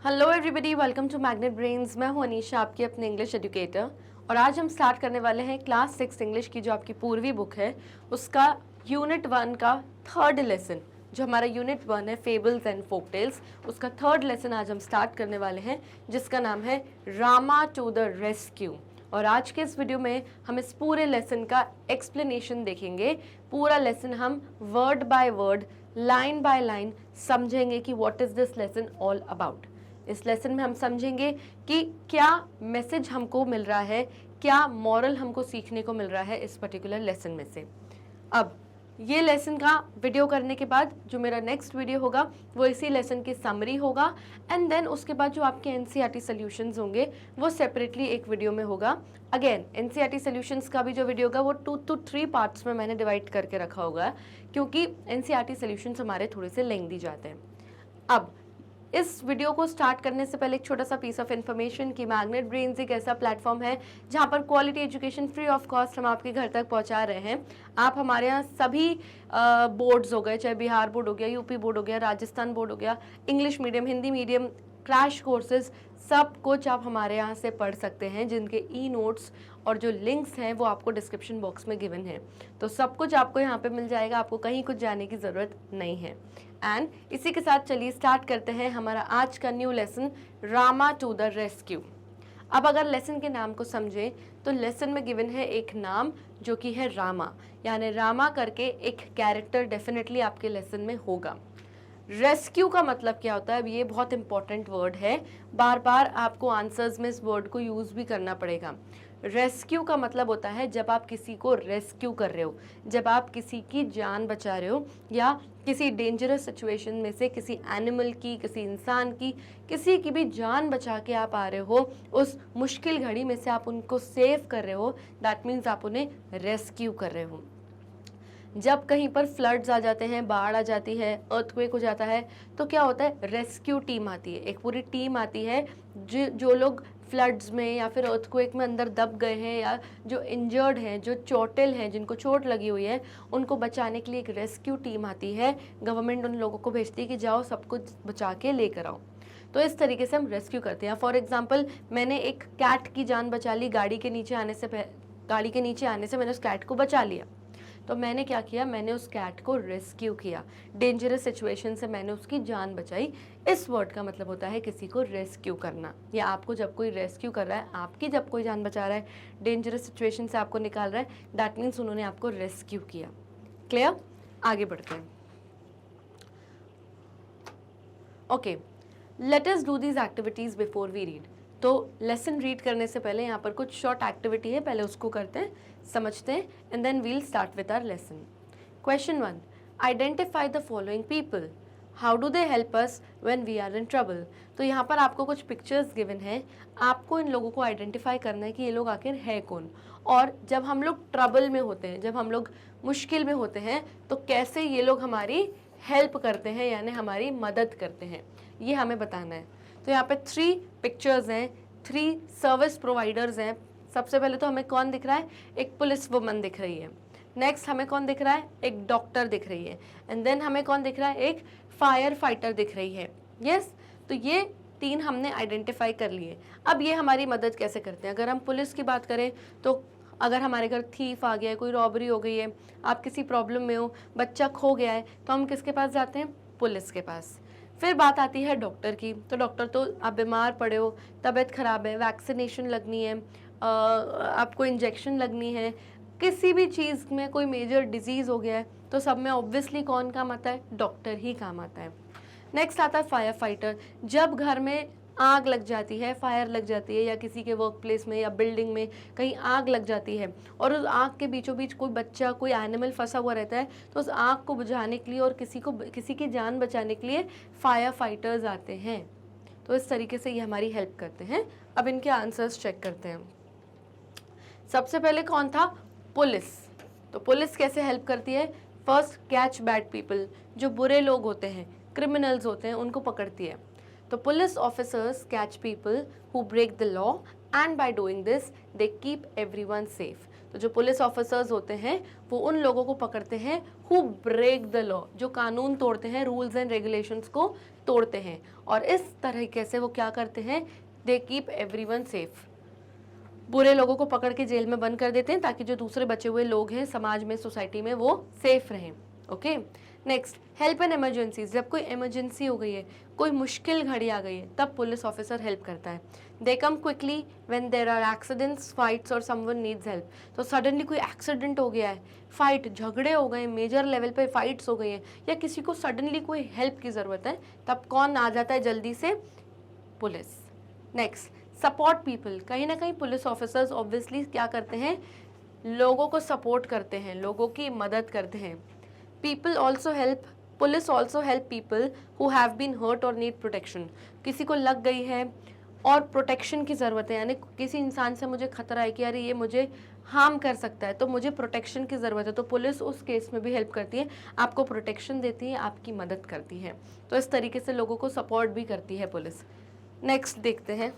Hello everybody, welcome to Magnet Brains. मैं हूं अनीशा, आपकी अपने इंग्लिश एजुकेटर। और आज हम स्टार्ट करने वाले हैं क्लास 6 इंग्लिश की जो आपकी पूर्वी बुक है उसका यूनिट 1 का थर्ड लेसन। जो हमारा यूनिट 1 है फेबल्स एंड फोकटेल्स, उसका थर्ड लेसन आज हम स्टार्ट करने वाले हैं जिसका नाम है रामा टू द रेस्क्यू। और आज के इस वीडियो में हम इस पूरे लेसन का एक्सप्लेनेशन देखेंगे। पूरा लेसन हम word by word, line by line समझेंगे कि what is this lesson all about. इस लेसन में हम समझेंगे कि क्या मैसेज हमको मिल रहा है, क्या मॉरल हमको सीखने को मिल रहा है इस पर्टिकुलर लेसन में से। अब ये लेसन का वीडियो करने के बाद जो मेरा नेक्स्ट वीडियो होगा वो इसी लेसन की समरी होगा, एंड देन उसके बाद जो आपके एनसीईआरटी सॉल्यूशंस होंगे वो सेपरेटली एक वीडियो में होगा। अगेन एनसीईआरटी सॉल्यूशंस का भी जो वीडियो होगा वो 2 to 3 पार्ट्स में मैंने डिवाइड करके रखा होगा, क्योंकि एनसीईआरटी सॉल्यूशंस हमारे थोड़े से लेंथी जाते हैं। अब इस वीडियो को स्टार्ट करने से पहले एक छोटा सा पीस ऑफ इन्फॉर्मेशन कि मैग्नेट ब्रेन्स एक ऐसा प्लेटफॉर्म है जहां पर quality education free of cost हम आपके घर तक पहुंचा रहे हैं। आप हमारे यहाँ सभी बोर्ड्स हो गए, चाहे बिहार बोर्ड हो गया, यूपी बोर्ड हो गया, राजस्थान बोर्ड हो गया, English medium, Hindi medium, crash courses, सब कुछ आप हमारे यहाँ से पढ़ सकते हैं, जिनके ई नोट्स और जो लिंक्स हैं वो आपको डिस्क्रिप्शन बॉक्स में गिवन है। तो सब कुछ आपको यहाँ पे मिल जाएगा, आपको कहीं कुछ जाने की ज़रूरत नहीं है। एंड इसी के साथ चलिए स्टार्ट करते हैं हमारा आज का new lesson, Rama to the rescue. अब अगर लेसन के नाम को समझें तो लेसन में गिवन है एक नाम जो कि है रामा, यानी रामा करके एक कैरेक्टर डेफिनेटली आपके लेसन में होगा। रेस्क्यू का मतलब क्या होता है, अब ये बहुत इंपॉर्टेंट वर्ड है, बार बार आपको आंसर्स में इस वर्ड को यूज़ भी करना पड़ेगा। रेस्क्यू का मतलब होता है जब आप किसी को रेस्क्यू कर रहे हो, जब आप किसी की जान बचा रहे हो, या किसी डेंजरस सिचुएशन में से किसी एनिमल की, किसी इंसान की, किसी की भी जान बचा के आप आ रहे हो, उस मुश्किल घड़ी में से आप उनको सेव कर रहे हो, दैट मीन्स आप उन्हें रेस्क्यू कर रहे हो। जब कहीं पर फ्लड्स आ जाते हैं, बाढ़ आ जाती है, अर्थक्वेक हो जाता है, तो क्या होता है, रेस्क्यू टीम आती है, एक पूरी टीम आती है जो लोग फ्लड्स में या फिर अर्थक्वेक में अंदर दब गए हैं, या जो इंजर्ड हैं, जो चोटिल हैं, जिनको चोट लगी हुई है, उनको बचाने के लिए एक रेस्क्यू टीम आती है। गवर्नमेंट उन लोगों को भेजती है कि जाओ सब कुछ बचा के लेकर आओ। तो इस तरीके से हम रेस्क्यू करते हैं। फॉर एग्जाम्पल, मैंने एक कैट की जान बचा ली, गाड़ी के नीचे आने से मैंने उस कैट को बचा लिया। तो मैंने क्या किया, मैंने उस कैट को रेस्क्यू किया, डेंजरस सिचुएशन से मैंने उसकी जान बचाई। इस वर्ड का मतलब होता है किसी को रेस्क्यू करना, या आपको जब कोई रेस्क्यू कर रहा है, आपकी जब कोई जान बचा रहा है, डेंजरस सिचुएशन से आपको निकाल रहा है, दैट मीन्स उन्होंने आपको रेस्क्यू किया। क्लियर? आगे बढ़ते हैं। Okay, let us do these activities before we read. तो लेसन रीड करने से पहले यहाँ पर कुछ शॉर्ट एक्टिविटी है, पहले उसको करते हैं, समझते हैं, and then we'll start with our lesson. Question 1, identify the following people, how do they help us when we are in trouble. तो यहाँ पर आपको कुछ पिक्चर्स गिवन है, आपको इन लोगों को आइडेंटिफाई करना है कि ये लोग आखिर है कौन, और जब हम लोग ट्रबल में होते हैं, जब हम लोग मुश्किल में होते हैं, तो कैसे ये लोग हमारी हेल्प करते हैं, यानी हमारी मदद करते हैं, ये हमें बताना है। तो यहाँ पे 3 पिक्चर्स हैं, 3 सर्विस प्रोवाइडर्स हैं। सबसे पहले तो हमें कौन दिख रहा है, एक पुलिस वुमन दिख रही है। नेक्स्ट हमें कौन दिख रहा है, एक डॉक्टर दिख रही है, एंड देन हमें कौन दिख रहा है, एक फायर फाइटर दिख रही है। यस, तो ये 3 हमने आइडेंटिफाई कर लिए। अब ये हमारी मदद कैसे करते हैं। अगर हम पुलिस की बात करें तो अगर हमारे घर थीफ आ गया है, कोई रॉबरी हो गई है, आप किसी प्रॉब्लम में हो, बच्चा खो गया है, तो हम किसके पास जाते हैं, पुलिस के पास। फिर बात आती है डॉक्टर की, तो डॉक्टर, तो आप बीमार पड़े हो, तबीयत ख़राब है, वैक्सीनेशन लगनी है, आपको इंजेक्शन लगनी है, किसी भी चीज़ में कोई मेजर डिजीज़ हो गया है, तो सब में ऑब्वियसली कौन काम आता है, डॉक्टर ही काम आता है। नेक्स्ट आता है फायर फाइटर। जब घर में आग लग जाती है, फायर लग जाती है, या किसी के वर्क प्लेस में या बिल्डिंग में कहीं आग लग जाती है, और उस आग के बीचों बीच कोई बच्चा, कोई एनिमल फंसा हुआ रहता है, तो उस आग को बुझाने के लिए और किसी की जान बचाने के लिए फायर फाइटर्स आते हैं। तो इस तरीके से ये हमारी हेल्प करते हैं। अब इनके आंसर्स चेक करते हैं। सबसे पहले कौन था, पुलिस। तो पुलिस कैसे हेल्प करती है, फर्स्ट कैच बैड पीपल, जो बुरे लोग होते हैं, क्रिमिनल्स होते हैं, उनको पकड़ती है। तो police officers catch people who break the law, and by doing this they keep everyone safe. तो जो पुलिस ऑफिसर्स होते हैं वो उन लोगों को पकड़ते हैं हु ब्रेक द लॉ, जो कानून तोड़ते हैं, रूल्स एंड रेगुलेशंस को तोड़ते हैं, और इस तरीके से वो क्या करते हैं, दे कीप एवरीवन सेफ। बुरे लोगों को पकड़ के जेल में बंद कर देते हैं ताकि जो दूसरे बचे हुए लोग हैं समाज में, सोसाइटी में, वो सेफ रहें। Okay, next, help in emergencies. जब कोई इमरजेंसी हो गई है, कोई मुश्किल घड़ी आ गई है, तब पुलिस ऑफिसर हेल्प करता है। They come quickly when there are accidents, fights और समवन नीड्स हेल्प। तो सडनली कोई एक्सीडेंट हो गया है, फाइट, झगड़े हो गए, मेजर लेवल पे फाइट्स हो गई हैं, या किसी को सडनली कोई हेल्प की ज़रूरत है, तब कौन आ जाता है जल्दी से, पुलिस। Next, support people. कहीं ना कहीं पुलिस ऑफिसर्स ऑब्वियसली क्या करते हैं, लोगों को सपोर्ट करते हैं, लोगों की मदद करते हैं। People also help, police also help people who have been hurt और नीड प्रोटेक्शन। किसी को लग गई है और प्रोटेक्शन की ज़रूरत है, यानी किसी इंसान से मुझे खतरा है कि अरे ये मुझे हार्म कर सकता है, तो मुझे प्रोटेक्शन की ज़रूरत है, तो पुलिस उस केस में भी हेल्प करती है, आपको प्रोटेक्शन देती है, आपकी मदद करती है। तो इस तरीके से लोगों को सपोर्ट भी करती है पुलिस। नेक्स्ट देखते हैं,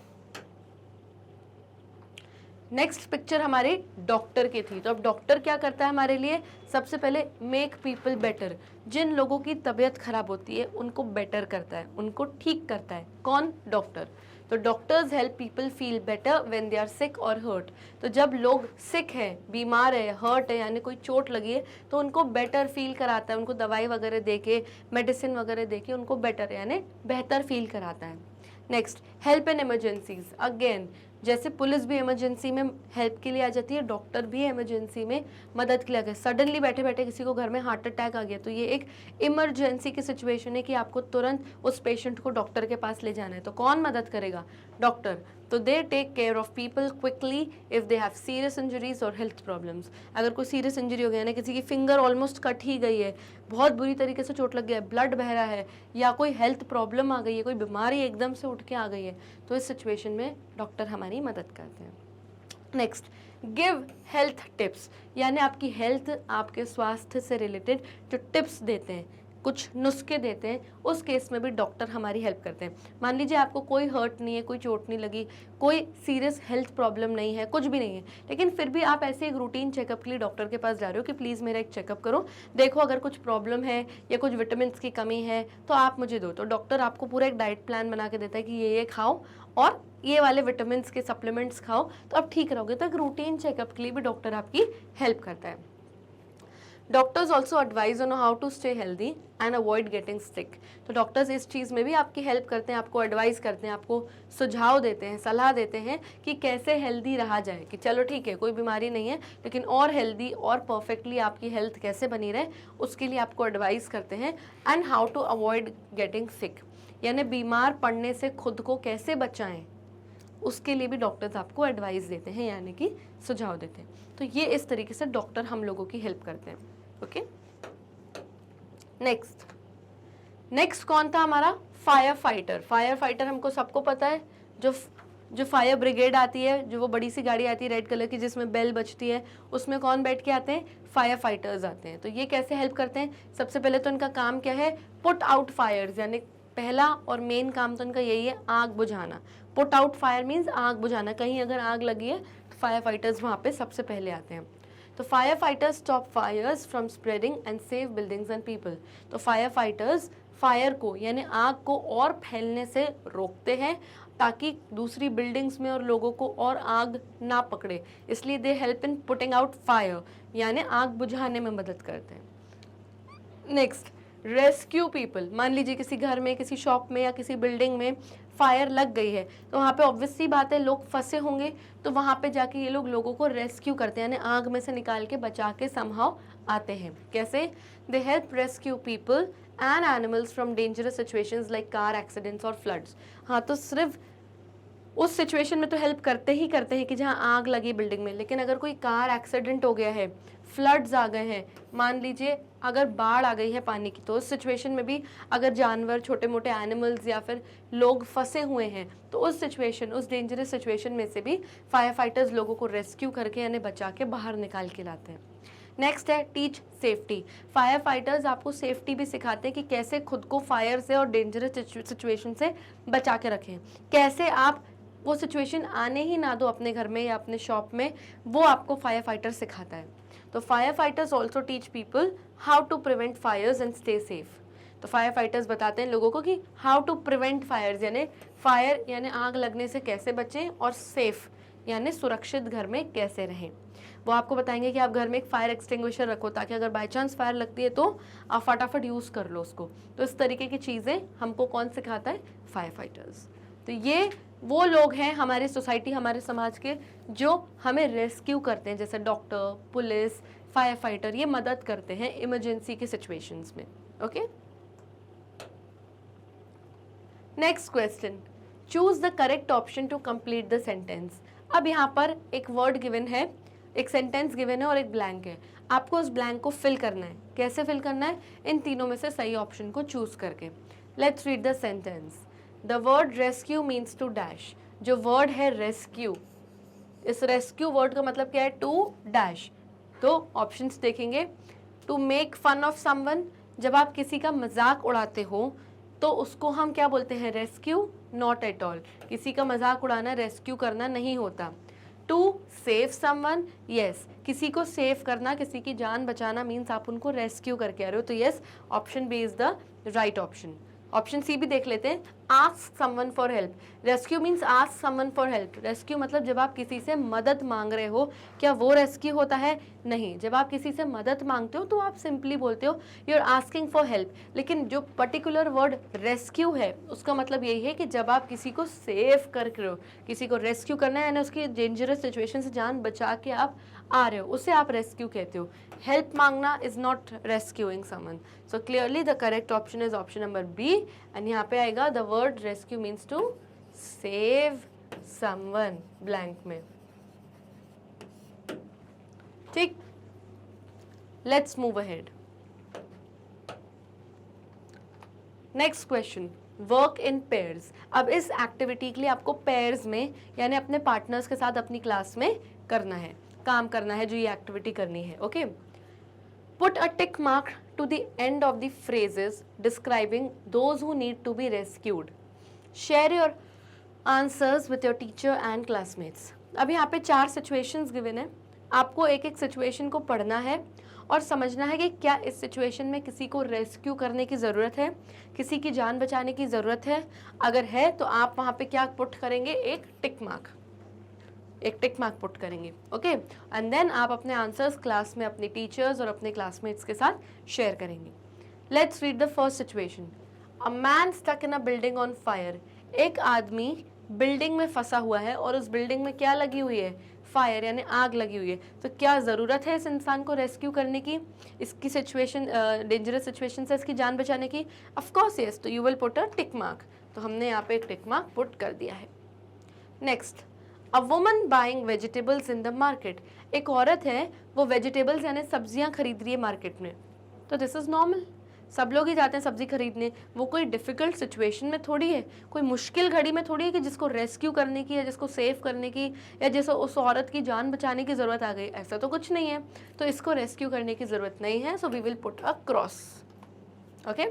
नेक्स्ट पिक्चर हमारे डॉक्टर की थी। तो अब डॉक्टर क्या करता है हमारे लिए, सबसे पहले मेक पीपल बेटर। जिन लोगों की तबीयत खराब होती है उनको बेटर करता है, उनको ठीक करता है। कौन, डॉक्टर। तो doctors help people feel better when they are sick और हर्ट। तो जब लोग सिक है, बीमार है, हर्ट है, यानी कोई चोट लगी है, तो उनको बेटर फील कराता है, उनको दवाई वगैरह दे के, मेडिसिन वगैरह दे के उनको बेटर यानी बेहतर फील कराता है। Next, help in emergencies. Again, जैसे पुलिस भी इमरजेंसी में हेल्प के लिए आ जाती है, डॉक्टर भी इमरजेंसी में मदद के लिए आ गए। सडनली बैठे बैठे किसी को घर में हार्ट अटैक आ गया, तो ये एक इमरजेंसी की सिचुएशन है कि आपको तुरंत उस पेशेंट को डॉक्टर के पास ले जाना है, तो कौन मदद करेगा, डॉक्टर। तो they take care of people quickly if they have serious injuries और हेल्थ प्रॉब्लम्स। अगर कोई सीरियस इंजरी हो गया ना, किसी की फिंगर ऑलमोस्ट कट ही गई है, बहुत बुरी तरीके से चोट लग गया है, ब्लड बह रहा है, या कोई हेल्थ प्रॉब्लम आ गई है, कोई बीमारी एकदम से उठ के आ गई है, तो इस सिचुएशन में डॉक्टर हमारी मदद करते हैं। नेक्स्ट, गिव हेल्थ टिप्स, यानी आपकी हेल्थ, आपके स्वास्थ्य से रिलेटेड जो टिप्स देते हैं, कुछ नुस्खे देते हैं, उस केस में भी डॉक्टर हमारी हेल्प करते हैं। मान लीजिए आपको कोई हर्ट नहीं है, कोई चोट नहीं लगी, कोई सीरियस हेल्थ प्रॉब्लम नहीं है, कुछ भी नहीं है, लेकिन फिर भी आप ऐसे एक रूटीन चेकअप के लिए डॉक्टर के पास जा रहे हो कि प्लीज़ मेरा एक चेकअप करो, देखो अगर कुछ प्रॉब्लम है या कुछ विटामिन की कमी है तो आप मुझे दो। तो डॉक्टर आपको पूरा एक डाइट प्लान बना के देता है कि ये खाओ और ये वाले विटामिन के सप्लीमेंट्स खाओ, तो आप ठीक रहोगे। तो एक रूटीन चेकअप के लिए भी डॉक्टर आपकी हेल्प करता है। Doctors also advise on how to stay healthy and avoid getting sick. तो डॉक्टर्स इस चीज़ में भी आपकी हेल्प करते हैं, आपको एडवाइस करते हैं, आपको सुझाव देते हैं, सलाह देते हैं कि कैसे हेल्दी रहा जाए, कि चलो ठीक है कोई बीमारी नहीं है लेकिन और हेल्दी और परफेक्टली आपकी हेल्थ कैसे बनी रहे, उसके लिए आपको एडवाइस करते हैं। And how to avoid getting sick, यानी बीमार पड़ने से खुद को कैसे बचाएं, उसके लिए भी डॉक्टर्स आपको एडवाइस देते हैं, यानी कि सुझाव देते हैं। तो ये इस तरीके से डॉक्टर हम लोगों की हेल्प करते हैं। ओके, नेक्स्ट कौन था हमारा, फायर फाइटर। फायर फाइटर हमको सबको पता है, जो फायर ब्रिगेड आती है, जो वो बड़ी सी गाड़ी आती है रेड कलर की जिसमें बेल बजती है, उसमें कौन बैठ के आते हैं, फायर फाइटर्स आते हैं। तो ये कैसे हेल्प करते हैं, सबसे पहले तो इनका काम क्या है, पुट आउट फायर्स, यानी पहला और मेन काम तो इनका यही है, आग बुझाना। पुट आउट फायर मीन्स आग बुझाना, कहीं अगर आग लगी है तो फायर फाइटर्स वहाँ पे सबसे पहले आते हैं। तो fire fighters stop fires from spreading and save buildings and people. तो फायर फाइटर्स फायर को यानी आग को और फैलने से रोकते हैं ताकि दूसरी बिल्डिंग्स में और लोगों को और आग ना पकड़े, इसलिए they help in putting out fire, यानी आग बुझाने में मदद करते हैं। Next, rescue people. मान लीजिए किसी घर में, किसी शॉप में या किसी बिल्डिंग में फायर लग गई है, तो वहाँ पे ऑब्वियस सी बात है लोग फंसे होंगे, तो वहाँ पे जाके ये लोग लोगों को रेस्क्यू करते हैं, यानी आग में से निकाल के बचा के समहाउ आते हैं। कैसे, they help rescue people and animals from dangerous situations like car accidents और फ्लड्स। हाँ, तो सिर्फ उस सिचुएशन में तो हेल्प करते हैं कि जहाँ आग लगी बिल्डिंग में, लेकिन अगर कोई कार एक्सीडेंट हो गया है, फ्लड्स आ गए हैं, मान लीजिए अगर बाढ़ आ गई है पानी की, तो उस सिचुएशन में भी अगर जानवर, छोटे मोटे एनिमल्स या फिर लोग फंसे हुए हैं, तो उस सिचुएशन, उस डेंजरस सिचुएशन में से भी फायर फाइटर्स लोगों को रेस्क्यू करके यानी बचा के बाहर निकाल के लाते हैं। नेक्स्ट है टीच सेफ्टी। फायर फाइटर्स आपको सेफ्टी भी सिखाते हैं कि कैसे खुद को फायर से और डेंजरस सिचुएशन से बचा के रखें, कैसे आप वो सिचुएशन आने ही ना दो अपने घर में या अपने शॉप में, वो आपको फायर फाइटर सिखाता है। तो fire fighters also teach people how to prevent fires and stay safe. तो फायर फाइटर्स बताते हैं लोगों को कि हाउ टू प्रिवेंट फायर्स, यानी फायर यानी आग लगने से कैसे बचें, और सेफ यानी सुरक्षित घर में कैसे रहें। वो आपको बताएंगे कि आप घर में एक फायर एक्सटिंग्विशर रखो, ताकि अगर बाय चांस फायर लगती है तो आप फटाफट यूज़ कर लो उसको। तो इस तरीके की चीज़ें हमको कौन सिखाता है? Fire fighters. तो ये वो लोग हैं हमारी सोसाइटी, हमारे समाज के, जो हमें रेस्क्यू करते हैं, जैसे डॉक्टर, पुलिस, फायर फाइटर, ये मदद करते हैं इमरजेंसी के सिचुएशंस में। Okay, next question, choose the correct option to complete the sentence. अब यहाँ पर एक वर्ड गिवन है, एक सेंटेंस गिवन है और एक ब्लैंक है। आपको उस ब्लैंक को फिल करना है। कैसे फिल करना है? इन तीनों में से सही ऑप्शन को चूज करके। Let's read the sentence. The word rescue means to dash. जो वर्ड है रेस्क्यू, इस रेस्क्यू वर्ड का मतलब क्या है? To dash. तो ऑप्शंस देखेंगे। To make fun of someone, जब आप किसी का मजाक उड़ाते हो तो उसको हम क्या बोलते हैं? रेस्क्यू। नॉट एट ऑल, किसी का मजाक उड़ाना रेस्क्यू करना नहीं होता। टू सेव समवन, यस, किसी को सेव करना, किसी की जान बचाना मीन्स आप उनको रेस्क्यू करके आ रहे हो। तो yes, option B is the right option. Option C भी देख लेते हैं। Ask someone for help, rescue means ask someone for help. Rescue मतलब जब आप किसी से मदद मांग रहे हो, क्या वो रेस्क्यू होता है? नहीं। जब आप किसी से मदद मांगते हो तो आप सिंपली बोलते हो you are asking for help. लेकिन जो पर्टिकुलर वर्ड रेस्क्यू है उसका मतलब यही है कि जब आप किसी को सेव कर रहे हो, किसी को रेस्क्यू करना है, यानी उसकी डेंजरस सिचुएशन से जान बचा के आप आ रहे हो, उसे आप रेस्क्यू कहते हो। हेल्प मांगना is not rescuing someone. So clearly the correct option is option number B. And यहाँ पे आएगा the word rescue means to save someone, blank में। ठीक, let's move ahead. Next question, work in pairs. अब इस activity के लिए आपको पेयर्स में यानी अपने पार्टनर्स के साथ अपनी क्लास में करना है, काम करना है, जो ये एक्टिविटी करनी है। Okay, put a tick mark to the end of the phrases describing those who need to be rescued. Share your answers with your teacher and classmates. अब यहाँ पे 4 सिचुएशंस गिवन है। आपको एक एक सिचुएशन को पढ़ना है और समझना है कि क्या इस सिचुएशन में किसी को रेस्क्यू करने की ज़रूरत है, किसी की जान बचाने की ज़रूरत है। अगर है तो आप वहाँ पे क्या पुट करेंगे? एक टिक मार्क, एक टिक मार्क पुट करेंगे। ओके, एंड देन आप अपने आंसर्स क्लास में अपने टीचर्स और अपने क्लासमेट्स के साथ शेयर करेंगे। Let's read the first situation. A man stuck in a building on fire. एक आदमी बिल्डिंग में फंसा हुआ है और उस बिल्डिंग में क्या लगी हुई है? फायर, यानी आग लगी हुई है। तो क्या ज़रूरत है इस इंसान को रेस्क्यू करने की, इसकी सिचुएशन, डेंजरस सिचुएशन से इसकी जान बचाने की? Of course yes. तो you will put a tick mark. तो हमने यहाँ पे एक टिक मार्क पुट कर दिया है। Next, a woman buying vegetables in the market. एक औरत है, वो वेजिटेबल्स यानी सब्जियां खरीद रही है मार्केट में। तो दिस इज़ नॉर्मल, सब लोग ही जाते हैं सब्जी खरीदने। वो कोई डिफ़िकल्ट सिचुएशन में थोड़ी है, कोई मुश्किल घड़ी में थोड़ी है कि जिसको रेस्क्यू करने की या जिसको सेव करने की या जैसे उस औरत की जान बचाने की ज़रूरत आ गई, ऐसा तो कुछ नहीं है। तो इसको रेस्क्यू करने की ज़रूरत नहीं है। So we will put a cross. Okay,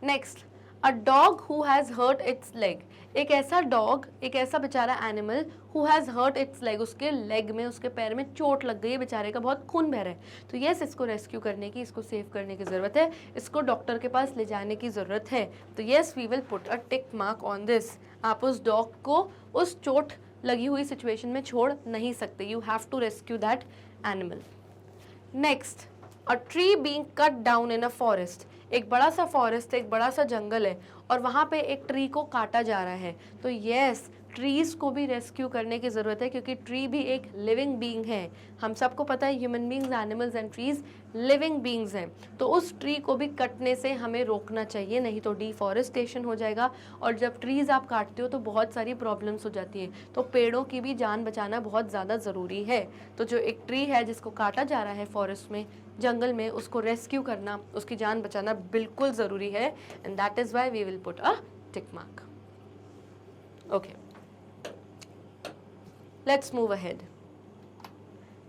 next, a dog who has hurt its leg. एक ऐसा डॉग, एक ऐसा बेचारा animal who has hurt its leg, उसके लेग में, उसके पैर में चोट लग गई है, बेचारे का बहुत खून बह रहा है। तो यस, इसको रेस्क्यू करने की, इसको सेव करने की ज़रूरत है, इसको डॉक्टर के पास ले जाने की ज़रूरत है। तो yes, we will put a tick mark on this. आप उस डॉग को उस चोट लगी हुई सिचुएशन में छोड़ नहीं सकते। You have to rescue that animal. Next, a tree being cut down in a forest. एक बड़ा सा फॉरेस्ट है, एक बड़ा सा जंगल है और वहाँ पे एक ट्री को काटा जा रहा है। तो यस, ट्रीज़ को भी रेस्क्यू करने की ज़रूरत है, क्योंकि ट्री भी एक लिविंग बीइंग है। हम सबको पता है human beings, animals and trees living beings हैं। तो उस ट्री को भी कटने से हमें रोकना चाहिए, नहीं तो डिफॉरेस्टेशन हो जाएगा। और जब ट्रीज़ आप काटते हो तो बहुत सारी प्रॉब्लम्स हो जाती हैं। तो पेड़ों की भी जान बचाना बहुत ज़्यादा ज़रूरी है। तो जो एक ट्री है जिसको काटा जा रहा है फॉरेस्ट में, जंगल में, उसको रेस्क्यू करना, उसकी जान बचाना बिल्कुल ज़रूरी है। And that is why we will put a tick mark. Okay, let's move ahead.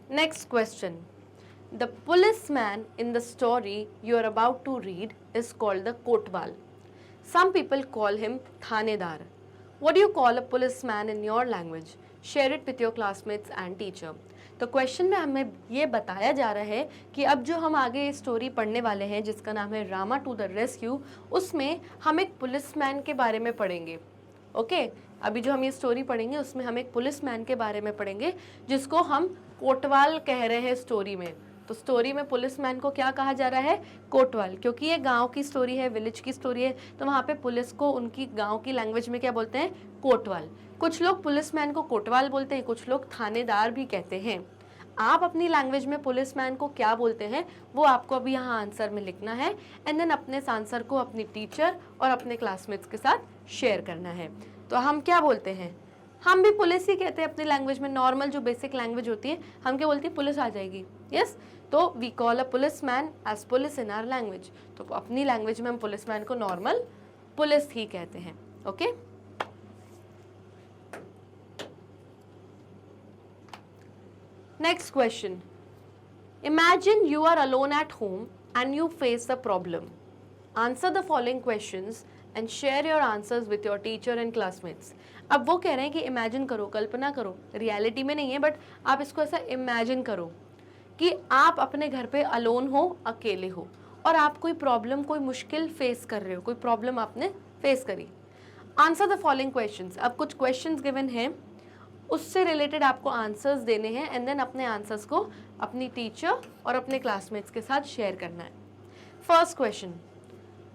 Next question. The policeman in the story you are about to read is called the kotwal. Some people call him thanedar. What do you call a policeman in your language? Share it with your classmates and teacher. तो question में हमें ये बताया जा रहा है कि अब जो हम आगे स्टोरी पढ़ने वाले हैं जिसका नाम है रामा टू द रेस्क्यू, उसमें हम एक पुलिसमैन के बारे में पढ़ेंगे। ओके अभी जो हम ये स्टोरी पढ़ेंगे उसमें हम एक पुलिसमैन के बारे में पढ़ेंगे जिसको हम कोतवाल कह रहे हैं स्टोरी में। तो स्टोरी में पुलिसमैन को क्या कहा जा रहा है? कोतवाल, क्योंकि ये गांव की स्टोरी है, विलेज की स्टोरी है, तो वहाँ पे पुलिस को उनकी गांव की लैंग्वेज में क्या बोलते हैं? कोतवाल। कुछ लोग पुलिसमैन को कोतवाल बोलते हैं, कुछ लोग थानेदार भी कहते हैं। आप अपनी लैंग्वेज में पुलिसमैन को क्या बोलते हैं वो आपको अभी यहाँ आंसर में लिखना है एंड देन अपने इस आंसर को अपनी टीचर और अपने क्लासमेट्स के साथ शेयर करना है। तो हम क्या बोलते हैं? हम भी पुलिस ही कहते हैं अपनी लैंग्वेज में, नॉर्मल जो बेसिक लैंग्वेज होती है हम क्या बोलते हैं? पुलिस आ जाएगी। यस तो we call a policeman as police in our language. तो अपनी लैंग्वेज में हम पुलिसमैन को नॉर्मल पुलिस ही कहते हैं। Okay next question, imagine you are alone at home and you face a problem. Answer the following questions and share your answers with your teacher and classmates. अब वो कह रहे हैं कि इमेजिन करो, कल्पना करो, रियलिटी में नहीं है बट आप इसको ऐसा इमेजिन करो कि आप अपने घर पे अलोन हो, अकेले हो और आप कोई प्रॉब्लम, कोई मुश्किल फेस कर रहे हो, कोई प्रॉब्लम आपने फेस करी। Answer the following questions. अब कुछ क्वेश्चंस गिवन हैं, उससे रिलेटेड आपको आंसर्स देने हैं एंड देन अपने आंसर्स को अपनी टीचर और अपने क्लासमेट्स के साथ शेयर करना है। First question,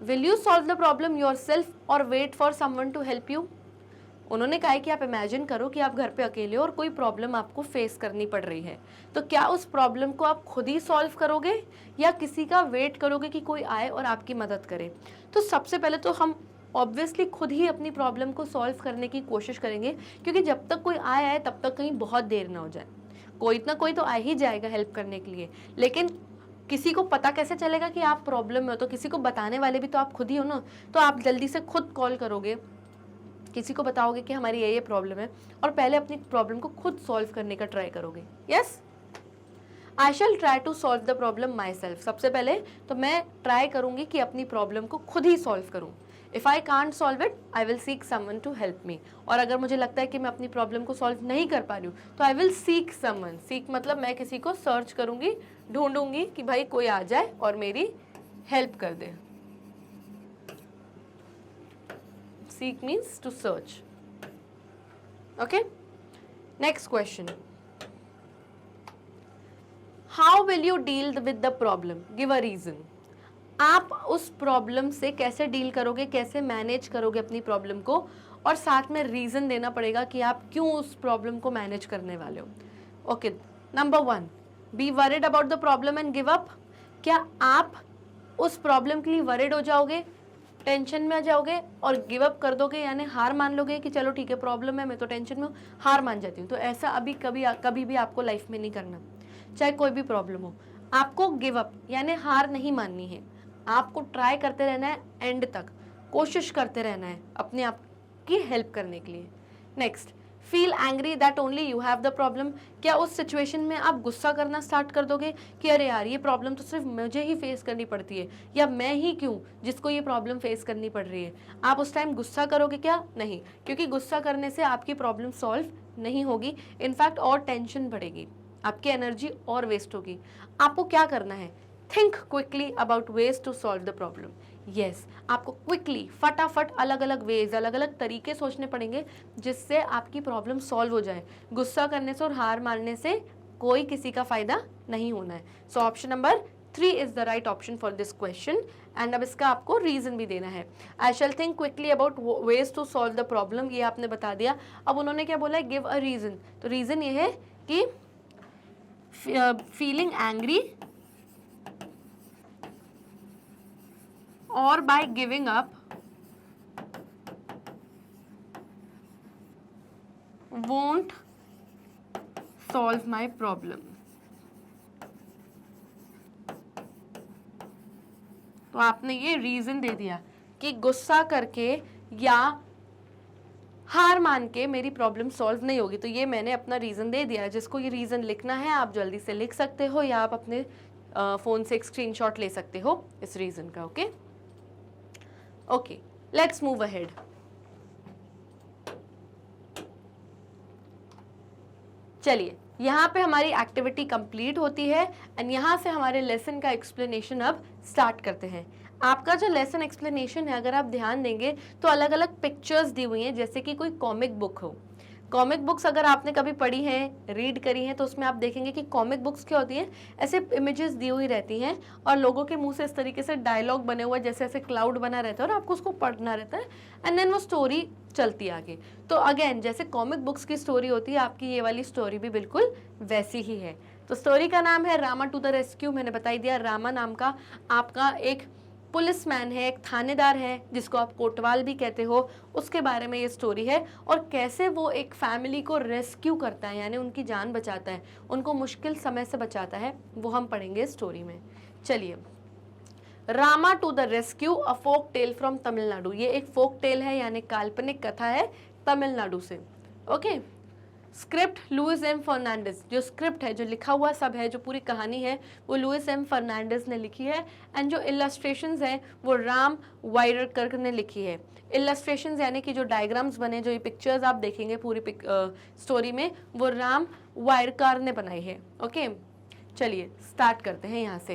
will you solve the problem yourself और wait for someone to help you? उन्होंने कहा है कि आप इमेजिन करो कि आप घर पे अकेले हो और कोई प्रॉब्लम आपको फेस करनी पड़ रही है, तो क्या उस प्रॉब्लम को आप खुद ही सॉल्व करोगे या किसी का वेट करोगे कि कोई आए और आपकी मदद करे? तो सबसे पहले तो हम ऑब्वियसली खुद ही अपनी प्रॉब्लम को सॉल्व करने की कोशिश करेंगे, क्योंकि जब तक कोई आए तब तक कहीं बहुत देर ना हो जाए। कोई ना कोई तो आ ही जाएगा हेल्प करने के लिए, लेकिन किसी को पता कैसे चलेगा कि आप प्रॉब्लम में हो? तो किसी को बताने वाले भी तो आप खुद ही हो ना। तो आप जल्दी से खुद कॉल करोगे, किसी को बताओगे कि हमारी ये प्रॉब्लम है और पहले अपनी प्रॉब्लम को खुद सॉल्व करने का ट्राई करोगे। Yes, I shall try to solve the problem myself. सबसे पहले तो मैं ट्राई करूंगी कि अपनी प्रॉब्लम को खुद ही सॉल्व करूं। If I can't solve it I will seek someone to help me. और अगर मुझे लगता है कि मैं अपनी प्रॉब्लम को सॉल्व नहीं कर पा रही हूँ तो आई विल सीक समवन। सीक मतलब मैं किसी को सर्च करूंगी, ढूंढूंगी कि भाई कोई आ जाए और मेरी हेल्प कर दे। Seek means to search. Okay? Next question. How will you deal with the problem? Give a reason. आप उस प्रॉब्लम से कैसे डील करोगे, कैसे मैनेज करोगे अपनी प्रॉब्लम को, और साथ में रीज़न देना पड़ेगा कि आप क्यों उस प्रॉब्लम को मैनेज करने वाले हो। Okay, number 1, be worried about the problem and give up. क्या आप उस प्रॉब्लम के लिए वरिड हो जाओगे, टेंशन में आ जाओगे और गिव अप कर दोगे, यानी हार मान लोगे कि चलो ठीक है प्रॉब्लम है, मैं तो टेंशन में हूँ, हार मान जाती हूँ? तो ऐसा अभी कभी भी आपको लाइफ में नहीं करना। चाहे कोई भी प्रॉब्लम हो, आपको गिव अप यानी हार नहीं माननी है। आपको ट्राई करते रहना है, एंड तक कोशिश करते रहना है अपने आप की हेल्प करने के लिए। Next, feel angry that only you have the problem. क्या उस सिचुएशन में आप गुस्सा करना स्टार्ट कर दोगे कि अरे यार ये प्रॉब्लम तो सिर्फ मुझे ही फेस करनी पड़ती है, या मैं ही क्यों जिसको ये प्रॉब्लम फेस करनी पड़ रही है? आप उस टाइम गुस्सा करोगे क्या? नहीं, क्योंकि गुस्सा करने से आपकी प्रॉब्लम सॉल्व नहीं होगी, इनफैक्ट और टेंशन बढ़ेगी, आपकी एनर्जी और वेस्ट होगी। आपको क्या करना है? Think quickly about ways to solve the problem. Yes, आपको क्विकली, फटाफट अलग अलग वेज, अलग अलग तरीके सोचने पड़ेंगे जिससे आपकी प्रॉब्लम सॉल्व हो जाए। गुस्सा करने से और हार मारने से कोई किसी का फायदा नहीं होना है। So option number 3 is the right option for this question. And अब इसका आपको रीजन भी देना है। I shall think quickly about ways to solve the problem, ये आपने बता दिया। अब उन्होंने क्या बोला है? Give a reason. तो रीजन ये है कि feeling angry or by giving up won't solve my problem. तो आपने ये रीजन दे दिया कि गुस्सा करके या हार मान के मेरी प्रॉब्लम सॉल्व नहीं होगी। तो ये मैंने अपना रीजन दे दिया। जिसको ये रीजन लिखना है आप जल्दी से लिख सकते हो, या आप अपने फोन से एक स्क्रीनशॉट ले सकते हो इस रीजन का। Okay, let's move ahead. चलिए, यहाँ पे हमारी एक्टिविटी कंप्लीट होती है एंड यहाँ से हमारे लेसन का एक्सप्लेनेशन अब स्टार्ट करते हैं। आपका जो लेसन एक्सप्लेनेशन है, अगर आप ध्यान देंगे तो अलग अलग पिक्चर्स दी हुई हैं, जैसे कि कोई कॉमिक बुक हो। कॉमिक बुक्स अगर आपने कभी पढ़ी हैं, रीड करी हैं, तो उसमें आप देखेंगे कि कॉमिक बुक्स क्या होती हैं, ऐसे इमेजेस दी हुई रहती हैं और लोगों के मुंह से इस तरीके से डायलॉग बने हुए जैसे ऐसे क्लाउड बना रहता है और आपको उसको पढ़ना रहता है एंड देन वो स्टोरी चलती आगे। तो अगेन जैसे कॉमिक बुक्स की स्टोरी होती है, आपकी ये वाली स्टोरी भी बिल्कुल वैसी ही है। तो स्टोरी का नाम है रामा टू द रेस्क्यू। मैंने बताई दिया, रामा नाम का आपका एक पुलिसमैन है, एक थानेदार है जिसको आप कोतवाल भी कहते हो, उसके बारे में ये स्टोरी है और कैसे वो एक फैमिली को रेस्क्यू करता है, यानी उनकी जान बचाता है, उनको मुश्किल समय से बचाता है, वो हम पढ़ेंगे स्टोरी में। चलिए, Rama to the rescue, a folk tale from Tamil Nadu. ये एक फोक टेल है यानी काल्पनिक कथा है तमिलनाडु से। Okay. Script Louis M Fernandes. जो स्क्रिप्ट है, जो लिखा हुआ सब है, जो पूरी कहानी है, वो लुइस एम फर्नांडिस ने लिखी है एंड जो इलस्ट्रेशंस हैं वो राम वायरकर ने लिखी है। इलस्ट्रेशंस यानी कि जो डायग्राम्स बने, जो ये पिक्चर्स आप देखेंगे पूरी स्टोरी में, वो राम वायरकर ने बनाई है। ओके, चलिए स्टार्ट करते हैं यहाँ से।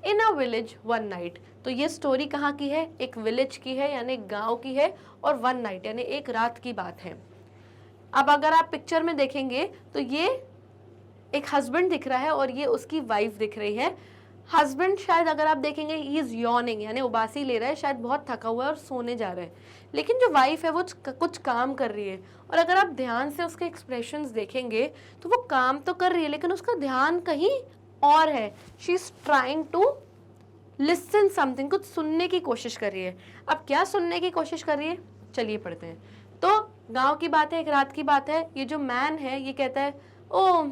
इन अ विलेज वन नाइट। तो ये स्टोरी कहाँ की है? एक विलेज की है यानी एक गाँव की है और वन नाइट यानी एक रात की बात है। अब अगर आप पिक्चर में देखेंगे तो ये एक हस्बैंड दिख रहा है और ये उसकी वाइफ दिख रही है। हस्बैंड शायद अगर आप देखेंगे ही इज यॉर्निंग यानी उबासी ले रहा है, शायद बहुत थका हुआ है और सोने जा रहा है। लेकिन जो वाइफ है वो कुछ काम कर रही है और अगर आप ध्यान से उसके एक्सप्रेशंस देखेंगे तो वो काम तो कर रही है लेकिन उसका ध्यान कहीं और है। She is trying to listen something, कुछ सुनने की कोशिश कर रही है। अब क्या सुनने की कोशिश कर रही है, चलिए पढ़ते हैं। तो गांव की बात है, एक रात की बात है। ये जो मैन है ये कहता है, oh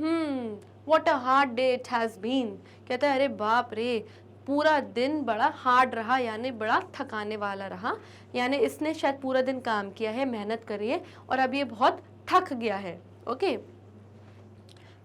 what a hard day it has been. कहता है अरे बाप रे, पूरा दिन बड़ा हार्ड रहा यानी बड़ा थकाने वाला रहा, यानी इसने शायद पूरा दिन काम किया है, मेहनत करी है और अब ये बहुत थक गया है। ओके,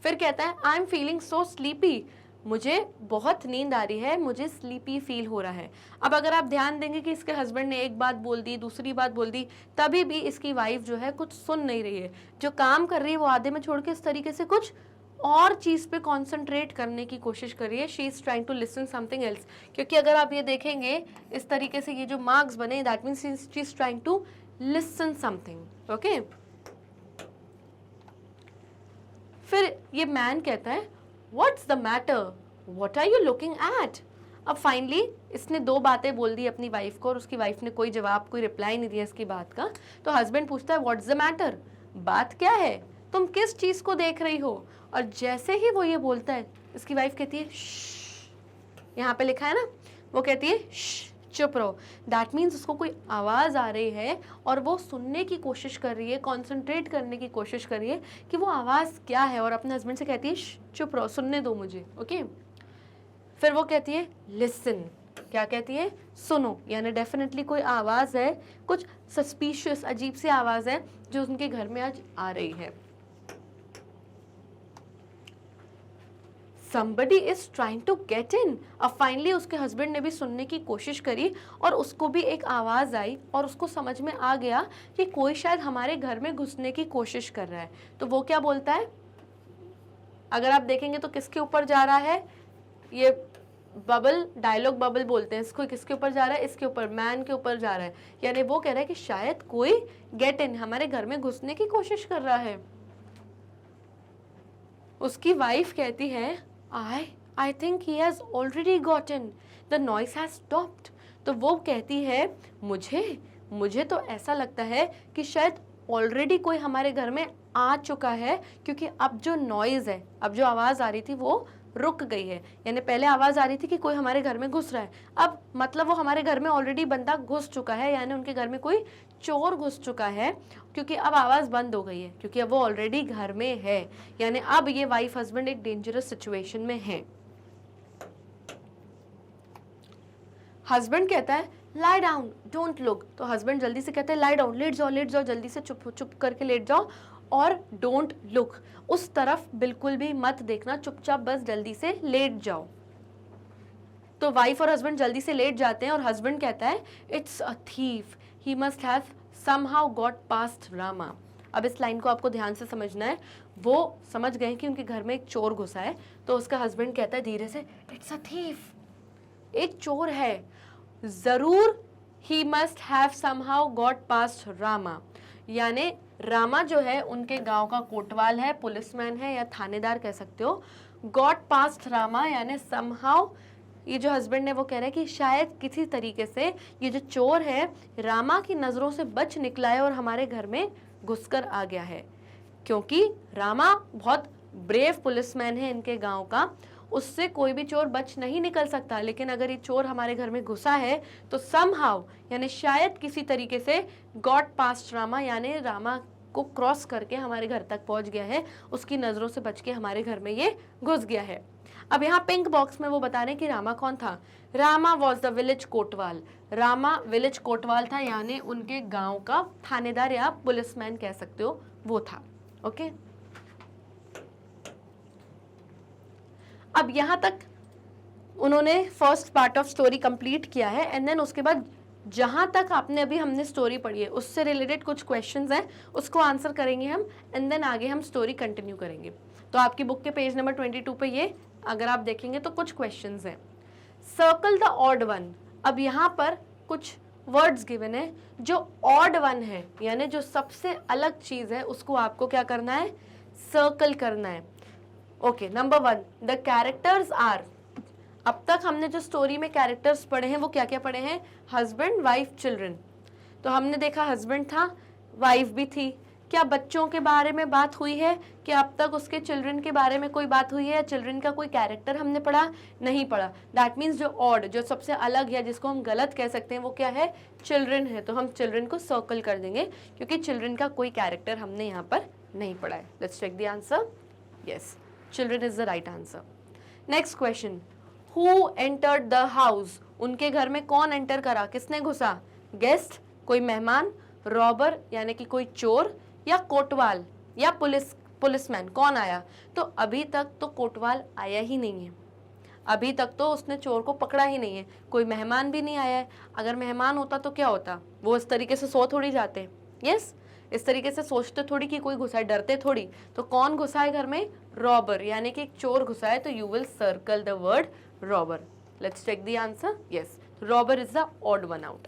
फिर कहता है I am feeling so sleepy, मुझे बहुत नींद आ रही है, मुझे स्लीपी फील हो रहा है। अब अगर आप ध्यान देंगे कि इसके हस्बैंड ने एक बात बोल दी, दूसरी बात बोल दी, तभी भी इसकी वाइफ जो है कुछ सुन नहीं रही है। जो काम कर रही है वो आधे में छोड़ के इस तरीके से कुछ और चीज़ पे कॉन्सेंट्रेट करने की कोशिश कर रही है। She is trying to listen something else, क्योंकि अगर आप ये देखेंगे इस तरीके से ये जो मार्क्स बने, that means she is trying to listen something. Okay, फिर ये मैन कहता है what's the matter, what are you looking at. अब फाइनली इसने दो बातें बोल दी अपनी वाइफ को और उसकी वाइफ ने कोई जवाब, कोई रिप्लाई नहीं दिया इसकी बात का। तो हस्बैंड पूछता है व्हाट्स द मैटर, बात क्या है, तुम किस चीज को देख रही हो। और जैसे ही वो ये बोलता है, इसकी वाइफ कहती है श्श, यहाँ पे लिखा है ना, वो कहती है श्श, चुप रहो। दैट मीन्स उसको कोई आवाज़ आ रही है और वो सुनने की कोशिश कर रही है, कॉन्सेंट्रेट करने की कोशिश कर रही है कि वो आवाज़ क्या है, और अपने हस्बैंड से कहती है चुप रहो, सुनने दो मुझे। ओके, फिर वो कहती है लिसन, क्या कहती है, सुनो, यानी डेफिनेटली कोई आवाज़ है, कुछ सस्पिशियस अजीब सी आवाज़ है जो उनके घर में आज आ रही है। Somebody is trying to get in। अब फाइनली उसके हस्बैंड ने भी सुनने की कोशिश करी और उसको भी एक आवाज़ आई और उसको समझ में आ गया कि कोई शायद हमारे घर में घुसने की कोशिश कर रहा है। तो वो क्या बोलता है, अगर आप देखेंगे तो किसके ऊपर जा रहा है, ये बबल, डायलॉग बबल बोलते हैं इसको, किसके ऊपर जा रहा है, इसके ऊपर, मैन के ऊपर जा रहा है। यानी वो कह रहा है कि शायद कोई गेट इन, हमारे घर में घुसने की कोशिश कर रहा है। उसकी वाइफ कहती है I think he has already gotten, the noise has stopped। तो वो कहती है मुझे तो ऐसा लगता है कि शायद ऑलरेडी कोई हमारे घर में आ चुका है, क्योंकि अब जो नॉइज़ है, अब जो आवाज़ आ रही थी वो रुक गई है। यानी पहले आवाज़ आ रही थी कि कोई हमारे घर में घुस रहा है, अब मतलब वो हमारे घर में ऑलरेडी बंदा घुस चुका है, यानी उनके घर में कोई चोर घुस चुका है, क्योंकि अब आवाज़ बंद हो गई है, क्योंकि अब वो ऑलरेडी घर में है। यानी अब ये वाइफ हस्बैंड एक डेंजरस सिचुएशन में है। हस्बैंड कहता है लाई डाउन डोंट लुक। तो हस्बैंड जल्दी से कहते हैं लाई डाउन, लेट जाओ, जल्दी से चुप करके लेट जाओ और डोंट लुक, उस तरफ बिल्कुल भी मत देखना, चुपचाप बस जल्दी से लेट जाओ। तो वाइफ और हस्बैंड जल्दी से लेट जाते हैं और हस्बैंड कहता है it's a thief, he must have somehow got past Rama. अब इस लाइन को आपको ध्यान से समझना है। वो समझ गए कि उनके घर में एक चोर घुसा है, तो उसका हस्बैंड कहता है धीरे से, इट्स अ थीफ, एक चोर है जरूर, he must have somehow got past Rama, यानी रामा जो है उनके गांव का कोटवाल है, पुलिसमैन है या थानेदार कह सकते हो। गॉट पास्ट रामा यानी समहाउ, ये जो हस्बैंड है वो कह रहे हैं कि शायद किसी तरीके से ये जो चोर है रामा की नजरों से बच निकला है और हमारे घर में घुसकर आ गया है, क्योंकि रामा बहुत ब्रेव पुलिसमैन है इनके गांव का, उससे कोई भी चोर बच नहीं निकल सकता। लेकिन अगर ये चोर हमारे घर में घुसा है तो समहाउ यानी शायद किसी तरीके से गॉट पास्ट रामा यानी रामा को क्रॉस करके हमारे घर तक पहुंच गया है, उसकी नजरों से बच के हमारे घर में ये घुस गया है। अब यहाँ पिंक बॉक्स में वो बता रहे हैं कि रामा कौन था। Rama was the village Kotwal, Rama village Kotwal था यानी उनके गांव का थानेदार या पुलिसमैन कह सकते हो वो था। ओके, अब यहाँ तक उन्होंने first part of story complete किया है एंड देन उसके बाद जहाँ तक आपने अभी हमने स्टोरी पढ़ी है उससे रिलेटेड कुछ क्वेश्चंस हैं, उसको आंसर करेंगे हम एंड देन आगे हम स्टोरी कंटिन्यू करेंगे। तो आपकी बुक के पेज नंबर 22 पे ये अगर आप देखेंगे तो कुछ क्वेश्चंस हैं। सर्कल द ऑड वन, अब यहाँ पर कुछ वर्ड्स गिवन है, जो ऑड वन है यानी जो सबसे अलग चीज है उसको आपको क्या करना है, सर्कल करना है। Okay, number 1 the characters are, अब तक हमने जो स्टोरी में कैरेक्टर्स पढ़े हैं वो क्या क्या पढ़े हैं, हस्बैंड वाइफ चिल्ड्रन। तो हमने देखा हस्बैंड था, वाइफ भी थी। क्या बच्चों के बारे में बात हुई है, क्या अब तक उसके चिल्ड्रन के बारे में कोई बात हुई है, चिल्ड्रन का कोई कैरेक्टर हमने पढ़ा, नहीं पढ़ा। दैट मीन्स जो ऑड, जो सबसे अलग है, जिसको हम गलत कह सकते हैं, वो क्या है, चिल्ड्रन है। तो हम चिल्ड्रन को सर्कल कर देंगे क्योंकि चिल्ड्रन का कोई कैरेक्टर हमने यहाँ पर नहीं पढ़ा है। Let's check the answer. Yes, children is the right answer. Next question, who entered the house, उनके घर में कौन एंटर करा, किसने घुसा, गेस्ट कोई मेहमान, रॉबर यानी कि कोई चोर, या कोटवाल या पुलिसमैन, कौन आया। तो अभी तक तो कोटवाल आया ही नहीं है, अभी तक तो उसने चोर को पकड़ा ही नहीं है, कोई मेहमान भी नहीं आया है। अगर मेहमान होता तो क्या होता, वो इस तरीके से सो थोड़ी जाते, यस इस तरीके से सोचते थोड़ी कि कोई घुसा है, डरते थोड़ी। तो कौन घुसा है घर में, रॉबर यानी कि एक चोर घुसा है। तो you will circle the word robber. Let's check the answer. Yes, robber is the odd one out.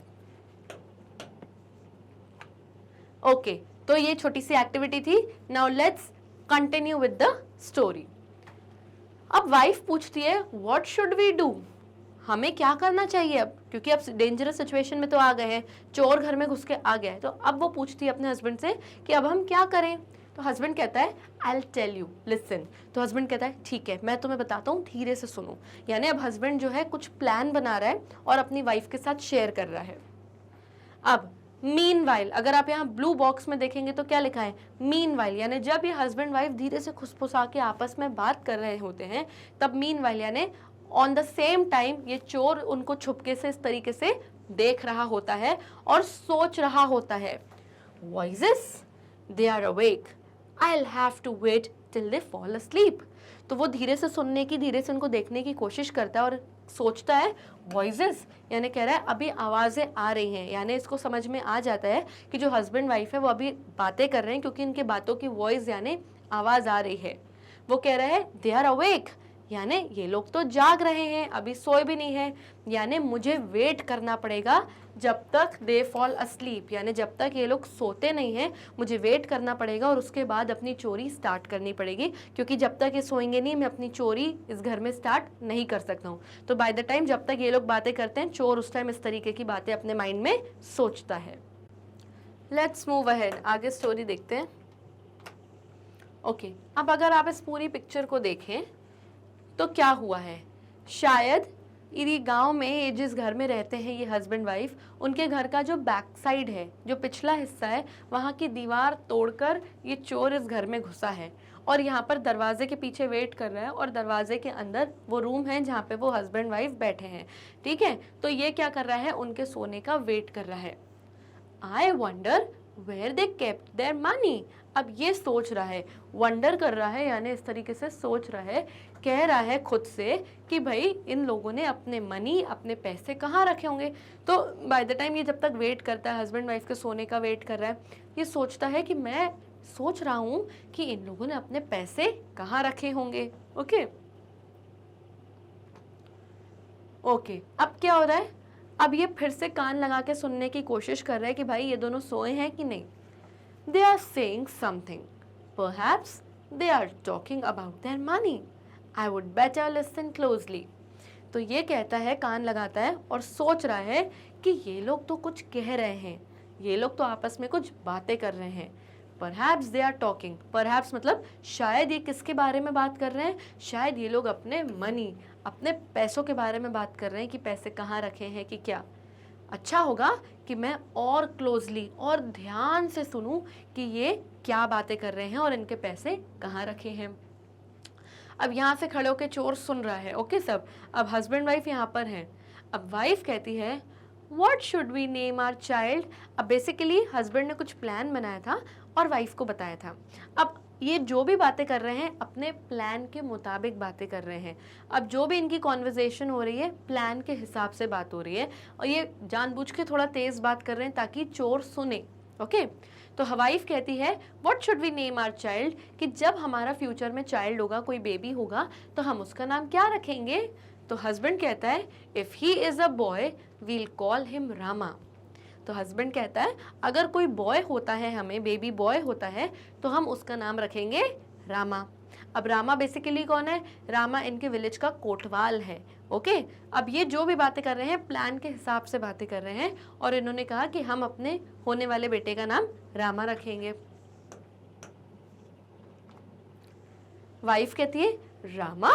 Okay, तो ये छोटी सी एक्टिविटी थी। Now let's continue with the story. अब वाइफ पूछती है व्हाट शुड वी डू, हमें क्या करना चाहिए अब, क्योंकि अब डेंजरस सिचुएशन में तो आ गए हैं, चोर घर में घुस के आ गया है। तो अब वो पूछती है अपने हस्बैंड से कि अब हम क्या करें। तो हस्बैंड कहता है I will tell you, listen. तो हस्बैंड कहता है ठीक है मैं तुम्हें बताता हूँ, धीरे से सुनो। यानी अब हस्बैंड जो है कुछ प्लान बना रहा है और अपनी वाइफ के साथ शेयर कर रहा है। अब मीनवाइल, अगर आप यहाँ ब्लू बॉक्स में देखेंगे तो क्या लिखा है, मीनवाइल, यानी जब ये हस्बैंड वाइफ धीरे से खुसफुसा के आपस में बात कर रहे होते हैं तब मीनवाइल यानी ऑन द सेम टाइम ये चोर उनको छुपके से इस तरीके से देख रहा होता है और सोच रहा होता है, voices they are awake, I will have to wait till they fall asleep। तो वो धीरे से सुनने की, धीरे से उनको देखने की कोशिश करता है और सोचता है वॉइसेस, यानी कह रहा है अभी आवाज़ें आ रही हैं। यानी इसको समझ में आ जाता है कि जो हस्बैंड वाइफ है वो अभी बातें कर रहे हैं क्योंकि इनके बातों की वॉइस यानी आवाज़ आ रही है। वो कह रहा है दे आर अवेक, यानी ये लोग तो जाग रहे हैं, अभी सोए भी नहीं है, यानी मुझे वेट करना पड़ेगा जब तक दे फॉल अस्लीप, यानी जब तक ये लोग सोते नहीं हैं मुझे वेट करना पड़ेगा और उसके बाद अपनी चोरी स्टार्ट करनी पड़ेगी, क्योंकि जब तक ये सोएंगे नहीं मैं अपनी चोरी इस घर में स्टार्ट नहीं कर सकता हूँ। तो बाय द टाइम जब तक ये लोग बातें करते हैं चोर उस टाइम इस तरीके की बातें अपने माइंड में सोचता है। लेट्स मूव अहेड, आगे स्टोरी देखते हैं। ओके, अब अगर आप इस पूरी पिक्चर को देखें तो क्या हुआ है, शायद ये गांव में ये जिस घर में रहते हैं ये हस्बैंड वाइफ, उनके घर का जो बैक साइड है, जो पिछला हिस्सा है, वहाँ की दीवार तोड़कर ये चोर इस घर में घुसा है और यहाँ पर दरवाजे के पीछे वेट कर रहा है और दरवाजे के अंदर वो रूम है जहाँ पे वो हस्बैंड वाइफ बैठे हैं। ठीक है, तो ये क्या कर रहा है, उनके सोने का वेट कर रहा है। I wonder where they kept their money, अब ये सोच रहा है, वंडर कर रहा है यानी इस तरीके से सोच रहा है, कह रहा है खुद से कि भाई इन लोगों ने अपने मनी, अपने पैसे कहाँ रखे होंगे। तो बाय द टाइम ये जब तक वेट करता है, हस्बैंड वाइफ के सोने का वेट कर रहा है, ये सोचता है कि मैं सोच रहा हूँ कि इन लोगों ने अपने पैसे कहाँ रखे होंगे। ओके ओके, अब क्या हो रहा है, अब ये फिर से कान लगा के सुनने की कोशिश कर रहे हैं कि भाई ये दोनों सोए हैं कि नहीं। They are saying something, perhaps they are talking about their money, I would better listen closely. तो ये कहता है, कान लगाता है और सोच रहा है कि ये लोग तो कुछ कह रहे हैं, ये लोग तो आपस में कुछ बातें कर रहे हैं। Perhaps they are talking, perhaps मतलब शायद ये किसके बारे में बात कर रहे हैं, शायद ये लोग अपने मनी, अपने पैसों के बारे में बात कर रहे हैं कि पैसे कहाँ रखे हैं कि क्या। अच्छा होगा कि मैं और क्लोजली और ध्यान से सुनूं कि ये क्या बातें कर रहे हैं और इनके पैसे कहाँ रखे हैं। अब यहाँ से खड़े होकर चोर सुन रहा है। ओके सब, अब हस्बैंड वाइफ यहाँ पर हैं। अब वाइफ कहती है what should we name our child. अब बेसिकली हस्बैंड ने कुछ प्लान बनाया था और वाइफ को बताया था। अब ये जो भी बातें कर रहे हैं अपने प्लान के मुताबिक बातें कर रहे हैं। अब जो भी इनकी कॉन्वर्जेशन हो रही है प्लान के हिसाब से बात हो रही है और ये जानबूझ के थोड़ा तेज बात कर रहे हैं ताकि चोर सुने। ओके तो वाइफ कहती है what should we name our child, कि जब हमारा फ्यूचर में चाइल्ड होगा, कोई बेबी होगा, तो हम उसका नाम क्या रखेंगे। तो हस्बैंड कहता है if he is a boy we'll call him Rama. तो हस्बैंड कहता है अगर कोई बॉय होता है, हमें बेबी बॉय होता है, तो हम उसका नाम रखेंगे रामा। अब रामा बेसिकली कौन है, रामा इनके विलेज का कोटवाल है। ओके अब ये जो भी बातें कर रहे हैं प्लान के हिसाब से बातें कर रहे हैं और इन्होंने कहा कि हम अपने होने वाले बेटे का नाम रामा रखेंगे। वाइफ कहती है Rama,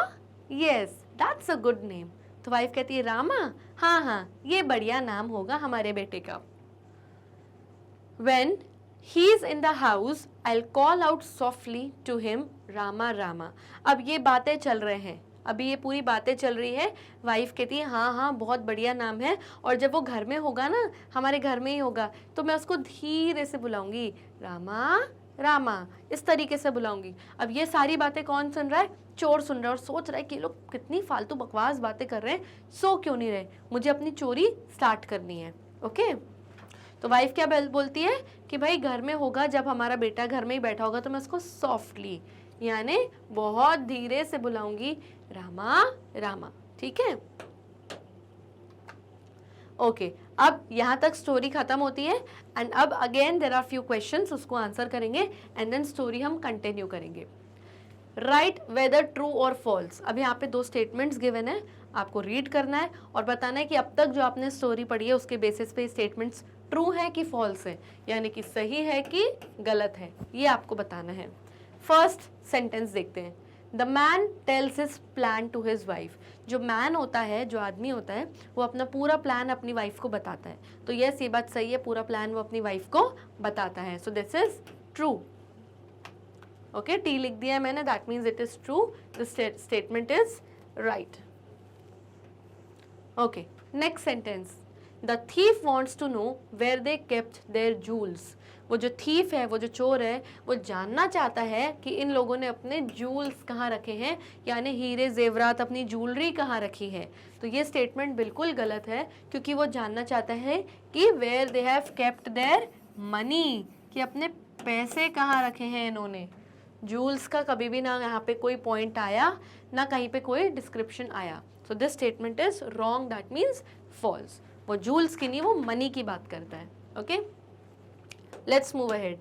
yes that's a good name. तो वाइफ कहती है रामा, हाँ हाँ ये बढ़िया नाम होगा हमारे बेटे का। When he is in the house, I'll call out softly to him, Rama Rama. अब ये बातें चल रहे हैं, अभी ये पूरी बातें चल रही है। वाइफ कहती है हाँ हाँ बहुत बढ़िया नाम है, और जब वो घर में होगा ना, हमारे घर में ही होगा, तो मैं उसको धीरे से बुलाऊंगी, रामा रामा, इस तरीके से बुलाऊंगी। अब ये सारी बातें कौन सुन रहा है, चोर सुन रहा है और सोच रहा है कि ये लोग कितनी फालतू बकवास बातें कर रहे हैं, सो क्यों नहीं रहे, मुझे अपनी चोरी स्टार्ट करनी है। ओके तो वाइफ क्या बोलती है कि भाई घर में होगा, जब हमारा बेटा घर में ही बैठा होगा तो मैं उसको सॉफ्टली यानी बहुत धीरे से बुलाऊंगी, रामा रामा। ठीक है ओके अब यहाँ तक स्टोरी खत्म होती है एंड अब again there are few questions, उसको आंसर करेंगे एंड देन स्टोरी हम कंटिन्यू करेंगे। राइट वेदर ट्रू और फॉल्स। अब यहाँ पे दो स्टेटमेंट्स गिवन है, आपको रीड करना है और बताना है कि अब तक जो आपने स्टोरी पढ़ी है उसके बेसिस पे स्टेटमेंट्स ट्रू है कि फॉल्स है, यानी कि सही है कि गलत है, ये आपको बताना है। फर्स्ट सेंटेंस देखते हैं। The man tells his plan to his wife. जो मैन होता है, जो आदमी होता है, वो अपना पूरा प्लान अपनी वाइफ को बताता है। तो यस ये बात सही है, पूरा प्लान वो अपनी वाइफ को बताता है। So this is true. Okay T लिख दिया है मैंने, that means it is true, the statement is right. Okay next sentence. The thief wants to know where they kept their jewels. वो जो थीफ है, वो जो चोर है, वो जानना चाहता है कि इन लोगों ने अपने जूल्स कहाँ रखे हैं, यानी हीरे जेवरात, अपनी ज्वेलरी कहाँ रखी है। तो ये स्टेटमेंट बिल्कुल गलत है, क्योंकि वो जानना चाहता है कि where they have kept their money, कि अपने पैसे कहाँ रखे हैं इन्होंने। जूल्स का कभी भी ना यहाँ पे कोई पॉइंट आया, ना कहीं पे कोई डिस्क्रिप्शन आया। So this statement is wrong, that means false. वो जूल्स की नहीं, वो मनी की बात करता है। Okay let's move ahead.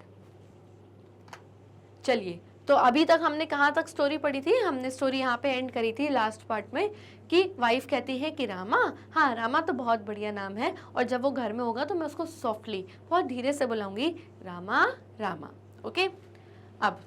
चलिए तो अभी तक हमने कहाँ तक स्टोरी पढ़ी थी, हमने स्टोरी यहाँ पे एंड करी थी लास्ट पार्ट में कि वाइफ कहती है कि रामा, हाँ रामा तो बहुत बढ़िया नाम है, और जब वो घर में होगा तो मैं उसको सॉफ्टली बहुत धीरे से बुलाऊंगी, रामा रामा। ओके अब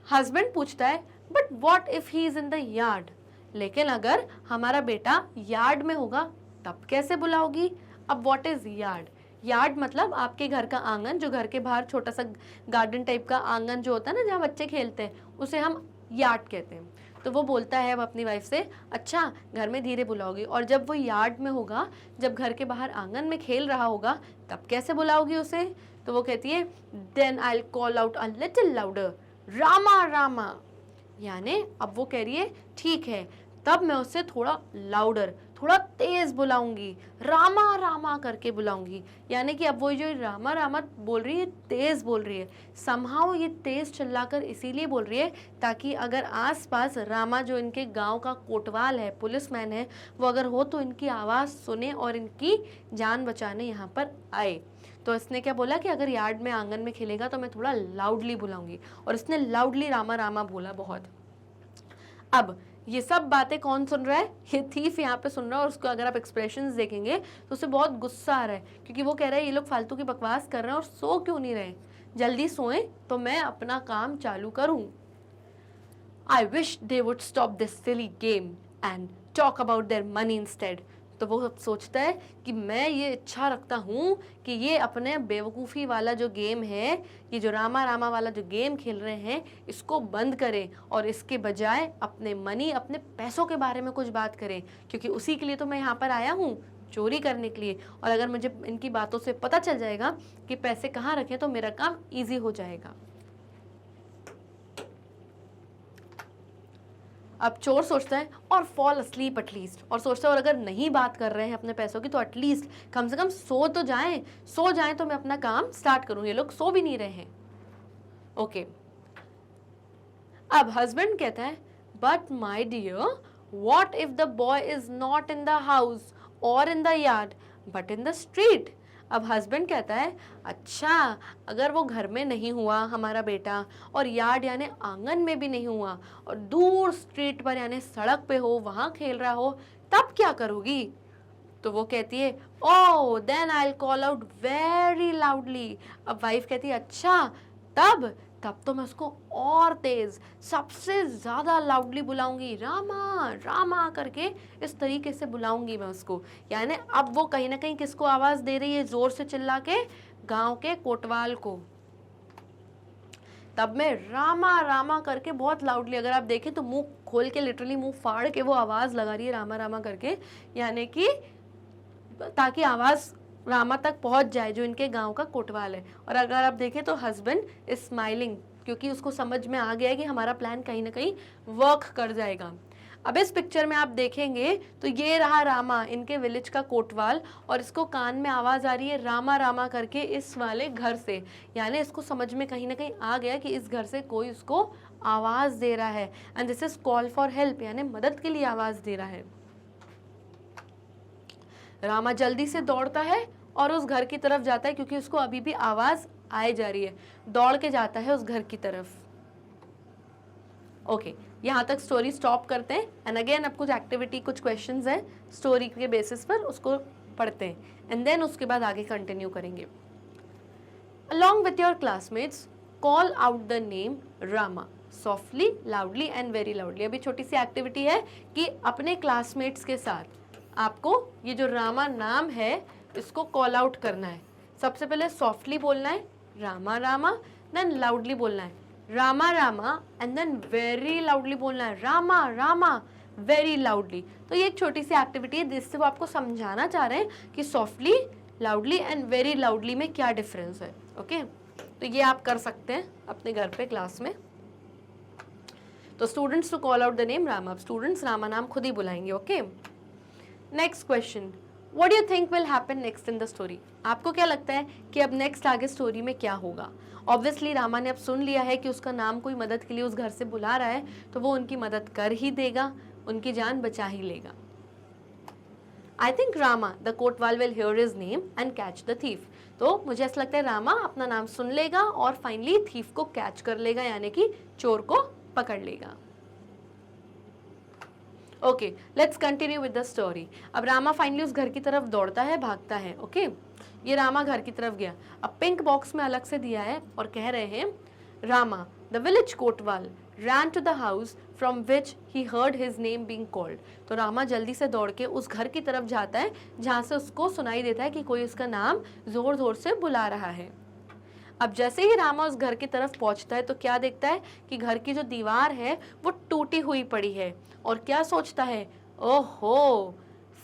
हस्बैंड पूछता है but what if he is in the yard. लेकिन अगर हमारा बेटा यार्ड में होगा तब कैसे बुलाओगी। अब व्हाट इज यार्ड, यार्ड मतलब आपके घर का आंगन, जो घर के बाहर छोटा सा गार्डन टाइप का आंगन जो होता है ना, जहाँ बच्चे खेलते हैं, उसे हम यार्ड कहते हैं। तो वो बोलता है अब अपनी वाइफ से, अच्छा घर में धीरे बुलाओगी, और जब वो यार्ड में होगा, जब घर के बाहर आंगन में खेल रहा होगा, तब कैसे बुलाओगी उसे। तो वो कहती है then I will call out a little louder, Rama Rama. यानी अब वो कह रही है ठीक है, तब मैं उससे थोड़ा लाउडर, थोड़ा तेज बुलाऊंगी, रामा रामा करके बुलाऊंगी। यानी कि अब वो जो रामा रामा बोल रही है तेज बोल रही है, समहाउ ये तेज चिल्लाकर इसीलिए बोल रही है ताकि अगर आसपास रामा जो इनके गांव का कोतवाल है, पुलिसमैन है, वो अगर हो तो इनकी आवाज़ सुने और इनकी जान बचाने यहाँ पर आए। तो इसने क्या बोला कि अगर यार्ड में आंगन में खेलेगा तो मैं थोड़ा लाउडली बुलाऊंगी, और इसने लाउडली रामा रामा बोला बहुत। अब ये सब बातें कौन सुन रहा है? ये थीफ यहाँ पे सुन रहा है, और उसको अगर आप एक्सप्रेशंस देखेंगे तो उसे बहुत गुस्सा आ रहा है, क्योंकि वो कह रहा है ये लोग फालतू की बकवास कर रहे हैं और सो क्यों नहीं रहे, जल्दी सोएं तो मैं अपना काम चालू करूं। I wish they would stop this silly game and talk about their money instead। तो वो सोचता है कि मैं ये इच्छा रखता हूँ कि ये अपने बेवकूफ़ी वाला जो गेम है, ये जो रामा रामा वाला जो गेम खेल रहे हैं, इसको बंद करें और इसके बजाय अपने मनी, अपने पैसों के बारे में कुछ बात करें, क्योंकि उसी के लिए तो मैं यहाँ पर आया हूँ, चोरी करने के लिए। और अगर मुझे इनकी बातों से पता चल जाएगा कि पैसे कहाँ रखें तो मेरा काम ईजी हो जाएगा। अब चोर सोचता है और फॉल अस्लीप एटलीस्ट, और सोचता है और अगर नहीं बात कर रहे हैं अपने पैसों की तो एटलीस्ट कम से कम सो तो जाएं, सो जाएं तो मैं अपना काम स्टार्ट करूं। ये लोग सो भी नहीं रहे हैं। ओके, अब हस्बैंड कहता है but my dear, what if the boy is not in the house और in the yard but in the street. अब हस्बैंड कहता है अच्छा, अगर वो घर में नहीं हुआ हमारा बेटा, और यार्ड यानी आंगन में भी नहीं हुआ, और दूर स्ट्रीट पर यानी सड़क पे हो, वहाँ खेल रहा हो, तब क्या करोगी? तो वो कहती है oh then I will call out very loudly. अब वाइफ कहती है अच्छा, तब तो मैं उसको और तेज, सबसे ज्यादा लाउडली बुलाऊंगी, रामा रामा करके इस तरीके से बुलाऊंगी मैं उसको। यानी अब वो कहीं ना कहीं किसको आवाज दे रही है जोर से चिल्ला के? गांव के कोतवाल को। तब मैं रामा रामा करके बहुत लाउडली, अगर आप देखें तो मुंह खोल के, लिटरली मुंह फाड़ के वो आवाज लगा रही है रामा रामा करके, यानी कि ताकि आवाज रामा तक पहुंच जाए जो इनके गांव का कोतवाल है। और अगर आप देखें तो हस्बैंड इज स्माइलिंग, क्योंकि उसको समझ में आ गया है कि हमारा प्लान कहीं ना कहीं वर्क कर जाएगा। अब इस पिक्चर में आप देखेंगे तो ये रहा रामा, इनके विलेज का कोतवाल, और इसको कान में आवाज आ रही है रामा रामा करके इस वाले घर से। यानी इसको समझ में कहीं ना कहीं आ गया कि इस घर से कोई उसको आवाज दे रहा है, and this is call for help, यानी मदद के लिए आवाज दे रहा है। रामा जल्दी से दौड़ता है और उस घर की तरफ जाता है, क्योंकि उसको अभी भी आवाज आए जा रही है। दौड़ के जाता है उस घर की तरफ। ओके, यहाँ तक स्टोरी स्टॉप करते हैं, एंड अगेन अब कुछ एक्टिविटी, कुछ क्वेश्चंस हैं स्टोरी के बेसिस पर, उसको पढ़ते हैं, एंड देन उसके बाद आगे कंटिन्यू करेंगे। Along with your classmates call out the name Rama softly, loudly and very loudly. अभी छोटी सी एक्टिविटी है कि अपने क्लासमेट्स के साथ आपको ये जो रामा नाम है इसको कॉल आउट करना है। सबसे पहले सॉफ्टली बोलना है रामा रामा, देन लाउडली बोलना है Rama Rama, and then very loudly बोलना है रामा रामा वेरी लाउडली। तो ये एक छोटी सी एक्टिविटी है जिससे वो आपको समझाना चाह रहे हैं कि softly, loudly and very loudly में क्या डिफरेंस है। ओके, तो ये आप कर सकते हैं अपने घर पे क्लास में। तो students to call out the name Rama, students Rama नाम खुद ही बुलाएंगे। Okay, next question, What do you think will happen next in the story? आपको क्या लगता है कि अब नेक्स्ट आगे स्टोरी में क्या होगा? ऑब्वियसली रामा ने अब सुन लिया है कि उसका नाम कोई मदद के लिए उस घर से बुला रहा है, तो वो उनकी मदद कर ही देगा, उनकी जान बचा ही लेगा। I think Rama, the Kotwal will hear his name and catch the thief। तो मुझे ऐसा लगता है रामा अपना नाम सुन लेगा और फाइनली थीफ को कैच कर लेगा, यानी कि चोर को पकड़ लेगा। Okay, let's continue with the story. अब रामा फाइनली उस घर की तरफ दौड़ता है, भागता है। ओके, ये रामा घर की तरफ गया। अब पिंक बॉक्स में अलग से दिया है और कह रहे हैं Rama the village Kotwal ran to the house from which he heard his name being called। तो रामा जल्दी से दौड़ के उस घर की तरफ जाता है जहाँ से उसको सुनाई देता है कि कोई उसका नाम जोर जोर से बुला रहा है। अब जैसे ही रामा उस घर की तरफ पहुंचता है तो क्या देखता है कि घर की जो दीवार है वो टूटी हुई पड़ी है, और क्या सोचता है, ओहो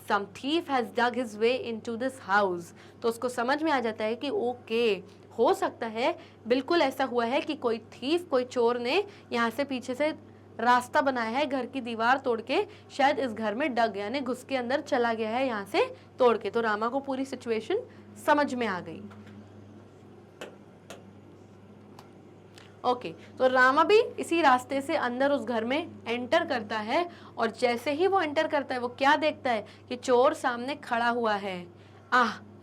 some thief has dug his way into this house। तो उसको समझ में आ जाता है कि ओके, हो सकता है बिल्कुल ऐसा हुआ है कि कोई थीफ, कोई चोर ने यहाँ से पीछे से रास्ता बनाया है, घर की दीवार तोड़ के शायद इस घर में डग यानी घुस के अंदर चला गया है यहाँ से तोड़ के। तो रामा को पूरी सिचुएशन समझ में आ गई। ओके तो रामा भी इसी रास्ते से अंदर उस घर में एंटर करता है और जैसे ही वो एंटर करता है वो क्या देखता है कि चोर सामने खड़ा हुआ है।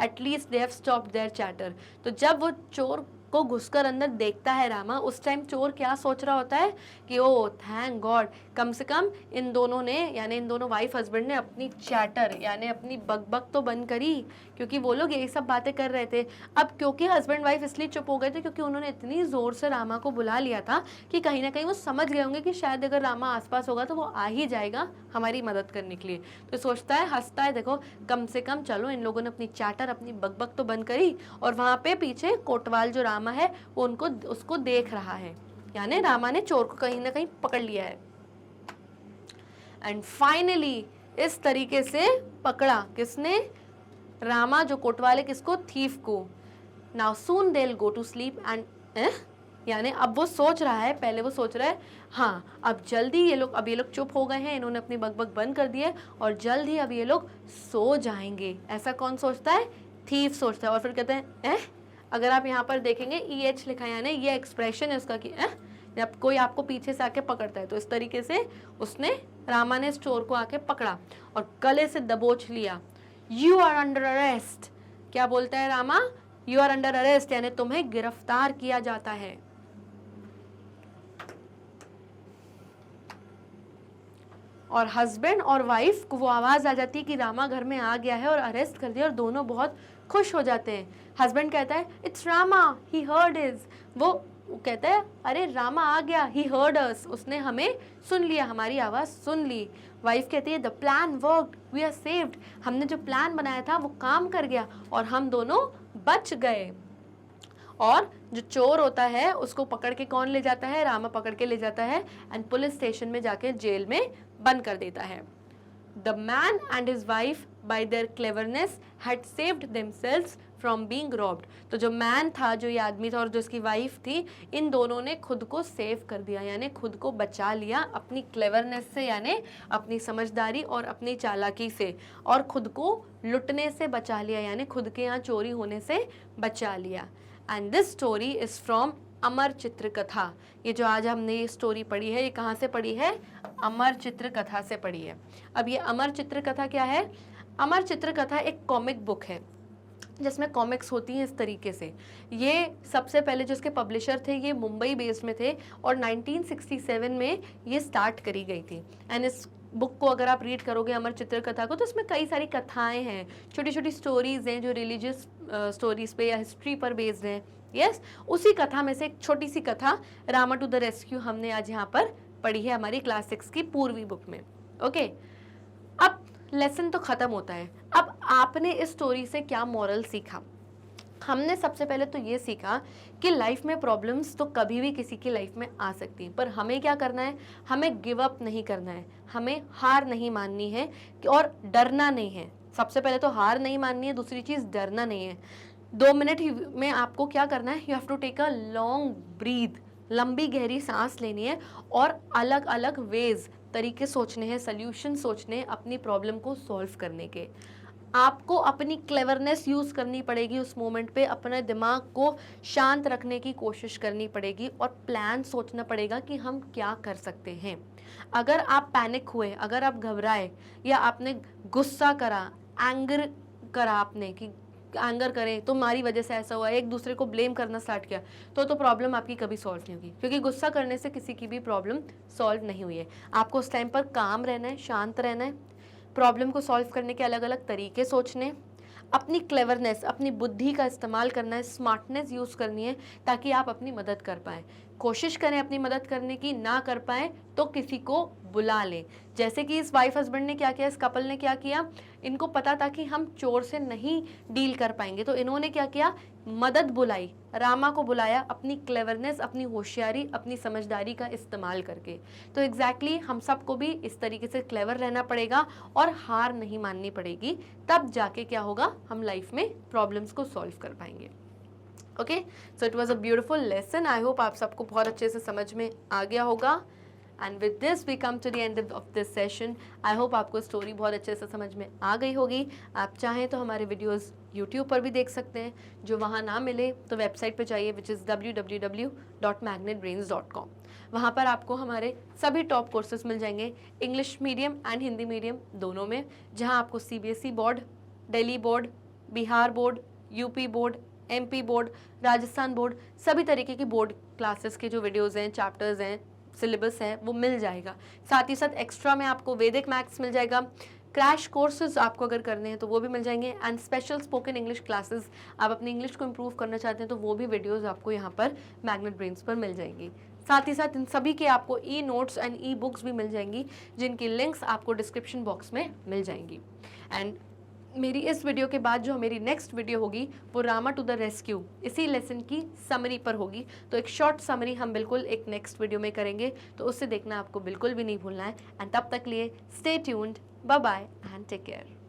At least they have stopped their chatter. तो जब वो चोर को घुसकर अंदर देखता है रामा, उस टाइम चोर क्या सोच रहा होता है कि ओ थैंक गॉड, कम से कम इन दोनों ने यानी इन दोनों वाइफ हस्बैंड ने अपनी चैटर यानी अपनी बकबक तो बंद करी, क्योंकि वो लोग यही सब बातें कर रहे थे। अब क्योंकि हस्बैंड वाइफ इसलिए चुप हो गए थे क्योंकि उन्होंने इतनी ज़ोर से रामा को बुला लिया था कि कहीं ना कहीं वो समझ गए होंगे कि शायद अगर रामा आसपास होगा तो वो आ ही जाएगा हमारी मदद करने के लिए। तो सोचता है, हंसता है, देखो कम से कम चलो इन लोगों ने अपनी चैटर अपनी बकबक तो बंद करी। और वहाँ पे पीछे कोतवाल जो रामा है वो उसको देख रहा है, यानी रामा ने चोर को कहीं ना कहीं पकड़ लिया है। एंड फाइनली इस तरीके से पकड़ा किसने? रामा जो कोतवाल, किसको? थीफ को। Now soon they will go to sleep and यानी अब वो सोच रहा है, पहले वो सोच रहा है हाँ अब जल्दी ये लोग चुप हो गए हैं, इन्होंने अपनी बकबक बंद कर दी है और जल्द ही अब ये लोग सो जाएंगे। ऐसा कौन सोचता है? थीफ सोचता है। और फिर कहते हैं अगर आप यहाँ पर देखेंगे EH लिखा है, यानी ये एक्सप्रेशन है उसका कि जब कोई आपको पीछे से आके पकड़ता है। तो इस तरीके से उसने रामा ने चोर को आके पकड़ा और गले से दबोच लिया। You are under arrest. क्या बोलता है Rama? You are under arrest, यानी तुम्हें गिरफ्तार किया जाता है। और हस्बैंड और वाइफ को वो आवाज आ जाती है कि रामा घर में आ गया है और अरेस्ट कर दिया, और दोनों बहुत खुश हो जाते हैं। हस्बैंड कहता है it's Rama, he heard is. वो कहता है अरे रामा आ गया, ही हर्ड अस, उसने हमें सुन लिया, हमारी आवाज सुन ली। वाइफ कहती है the plan worked, we are saved, हमने जो प्लान बनाया था वो काम कर गया और हम दोनों बच गए। और जो चोर होता है उसको पकड़ के कौन ले जाता है? रामा पकड़ के ले जाता है एंड पुलिस स्टेशन में जाके जेल में बंद कर देता है। The man and his wife by their cleverness had saved themselves from being robbed। तो जो मैन था, जो ये आदमी था और जो इसकी वाइफ थी, इन दोनों ने खुद को सेव कर दिया, यानी खुद को बचा लिया अपनी क्लेवरनेस से, यानी अपनी समझदारी और अपनी चालाकी से, और खुद को लुटने से बचा लिया, यानी खुद के यहाँ चोरी होने से बचा लिया। And this story is from Amar Chitra Katha. ये जो आज हमने ये स्टोरी पढ़ी है, ये कहाँ से पढ़ी है? अमर चित्र कथा से पढ़ी है। अब ये अमर चित्र कथा क्या है? अमर चित्र कथा एक कॉमिक बुक है जिसमें कॉमिक्स होती हैं इस तरीके से। ये सबसे पहले जो इसके पब्लिशर थे ये मुंबई बेस्ड में थे और 1967 में ये स्टार्ट करी गई थी। एंड इस बुक को अगर आप रीड करोगे अमर चित्र कथा को, तो इसमें कई सारी कथाएं हैं, छोटी छोटी स्टोरीज हैं जो रिलीजियस स्टोरीज पे या हिस्ट्री पर बेस्ड हैं। यस, उसी कथा में से एक छोटी सी कथा रामा टू द रेस्क्यू हमने आज यहाँ पर पढ़ी है हमारी क्लास 6 की पूर्वी बुक में। ओके, अब लेसन तो खत्म होता है। अब आपने इस स्टोरी से क्या मॉरल सीखा? हमने सबसे पहले तो ये सीखा कि लाइफ में प्रॉब्लम्स तो कभी भी किसी की लाइफ में आ सकती हैं, पर हमें क्या करना है? हमें गिव अप नहीं करना है, हमें हार नहीं माननी है और डरना नहीं है। सबसे पहले तो हार नहीं माननी है, दूसरी चीज़ डरना नहीं है। 2 मिनट में आपको क्या करना है? You have to take a long breath, लंबी गहरी सांस लेनी है और अलग अलग वेज, तरीके सोचने हैं, सल्यूशन सोचने हैं अपनी प्रॉब्लम को सॉल्व करने के। आपको अपनी क्लेवरनेस यूज़ करनी पड़ेगी उस मोमेंट पे, अपने दिमाग को शांत रखने की कोशिश करनी पड़ेगी और प्लान सोचना पड़ेगा कि हम क्या कर सकते हैं। अगर आप पैनिक हुए, अगर आप घबराए या आपने गुस्सा करा, एंगर करा, आपने कि एंगर करें तुम्हारी वजह से ऐसा हुआ, एक दूसरे को ब्लेम करना स्टार्ट किया, तो प्रॉब्लम आपकी कभी सॉल्व नहीं होगी, क्योंकि गुस्सा करने से किसी की भी प्रॉब्लम सॉल्व नहीं हुई है। आपको उस टाइम पर काम रहना है, शांत रहना है, प्रॉब्लम को सॉल्व करने के अलग अलग तरीके सोचने, अपनी क्लेवरनेस, अपनी बुद्धि का इस्तेमाल करना है, स्मार्टनेस यूज़ करनी है ताकि आप अपनी मदद कर पाएँ। कोशिश करें अपनी मदद करने की, ना कर पाएँ तो किसी को बुला लें। जैसे कि इस वाइफ हस्बैंड ने क्या किया, इस कपल ने क्या किया, इनको पता था कि हम चोर से नहीं डील कर पाएंगे, तो इन्होंने क्या किया, मदद बुलाई, रामा को बुलाया, अपनी क्लेवरनेस, अपनी होशियारी, अपनी समझदारी का इस्तेमाल करके। तो एग्जैक्टली हम सबको भी इस तरीके से क्लेवर रहना पड़ेगा और हार नहीं माननी पड़ेगी, तब जाके क्या होगा, हम लाइफ में प्रॉब्लम्स को सॉल्व कर पाएंगे। Okay, so it was a beautiful lesson. I hope आप सबको बहुत अच्छे से समझ में आ गया होगा। And with this we come to the end of this session. I hope आपको स्टोरी बहुत अच्छे से समझ में आ गई होगी। आप चाहें तो हमारे वीडियोस यूट्यूब पर भी देख सकते हैं, जो वहाँ ना मिले तो वेबसाइट पे जाइए विच इज़ www.magnetbrains.com। वहाँ पर आपको हमारे सभी टॉप कोर्सेज मिल जाएंगे, English medium and Hindi medium दोनों में, जहाँ आपको CBSE board, Delhi board, Bihar board, UP board, MP board, Rajasthan board, सभी तरीके की बोर्ड क्लासेस के जो वीडियोज़ हैं, चैप्टर्स हैं, सिलेबस है, वो मिल जाएगा। साथ ही साथ एक्स्ट्रा में आपको वैदिक मैथ्स मिल जाएगा, क्रैश कोर्सेज आपको अगर करने हैं तो वो भी मिल जाएंगे, and special spoken English classes, आप अपनी इंग्लिश को इम्प्रूव करना चाहते हैं तो वो भी वीडियोस आपको यहाँ पर मैग्नेट ब्रेन्स पर मिल जाएंगी। साथ ही साथ इन सभी के आपको e notes and e books भी मिल जाएंगी, जिनकी लिंक्स आपको डिस्क्रिप्शन बॉक्स में मिल जाएंगी। एंड मेरी इस वीडियो के बाद जो मेरी नेक्स्ट वीडियो होगी वो रामा टू द रेस्क्यू, इसी लेसन की समरी पर होगी। तो एक शॉर्ट समरी हम बिल्कुल एक नेक्स्ट वीडियो में करेंगे, तो उससे देखना आपको बिल्कुल भी नहीं भूलना है। एंड तब तक लिए stay tuned, bye bye and take care.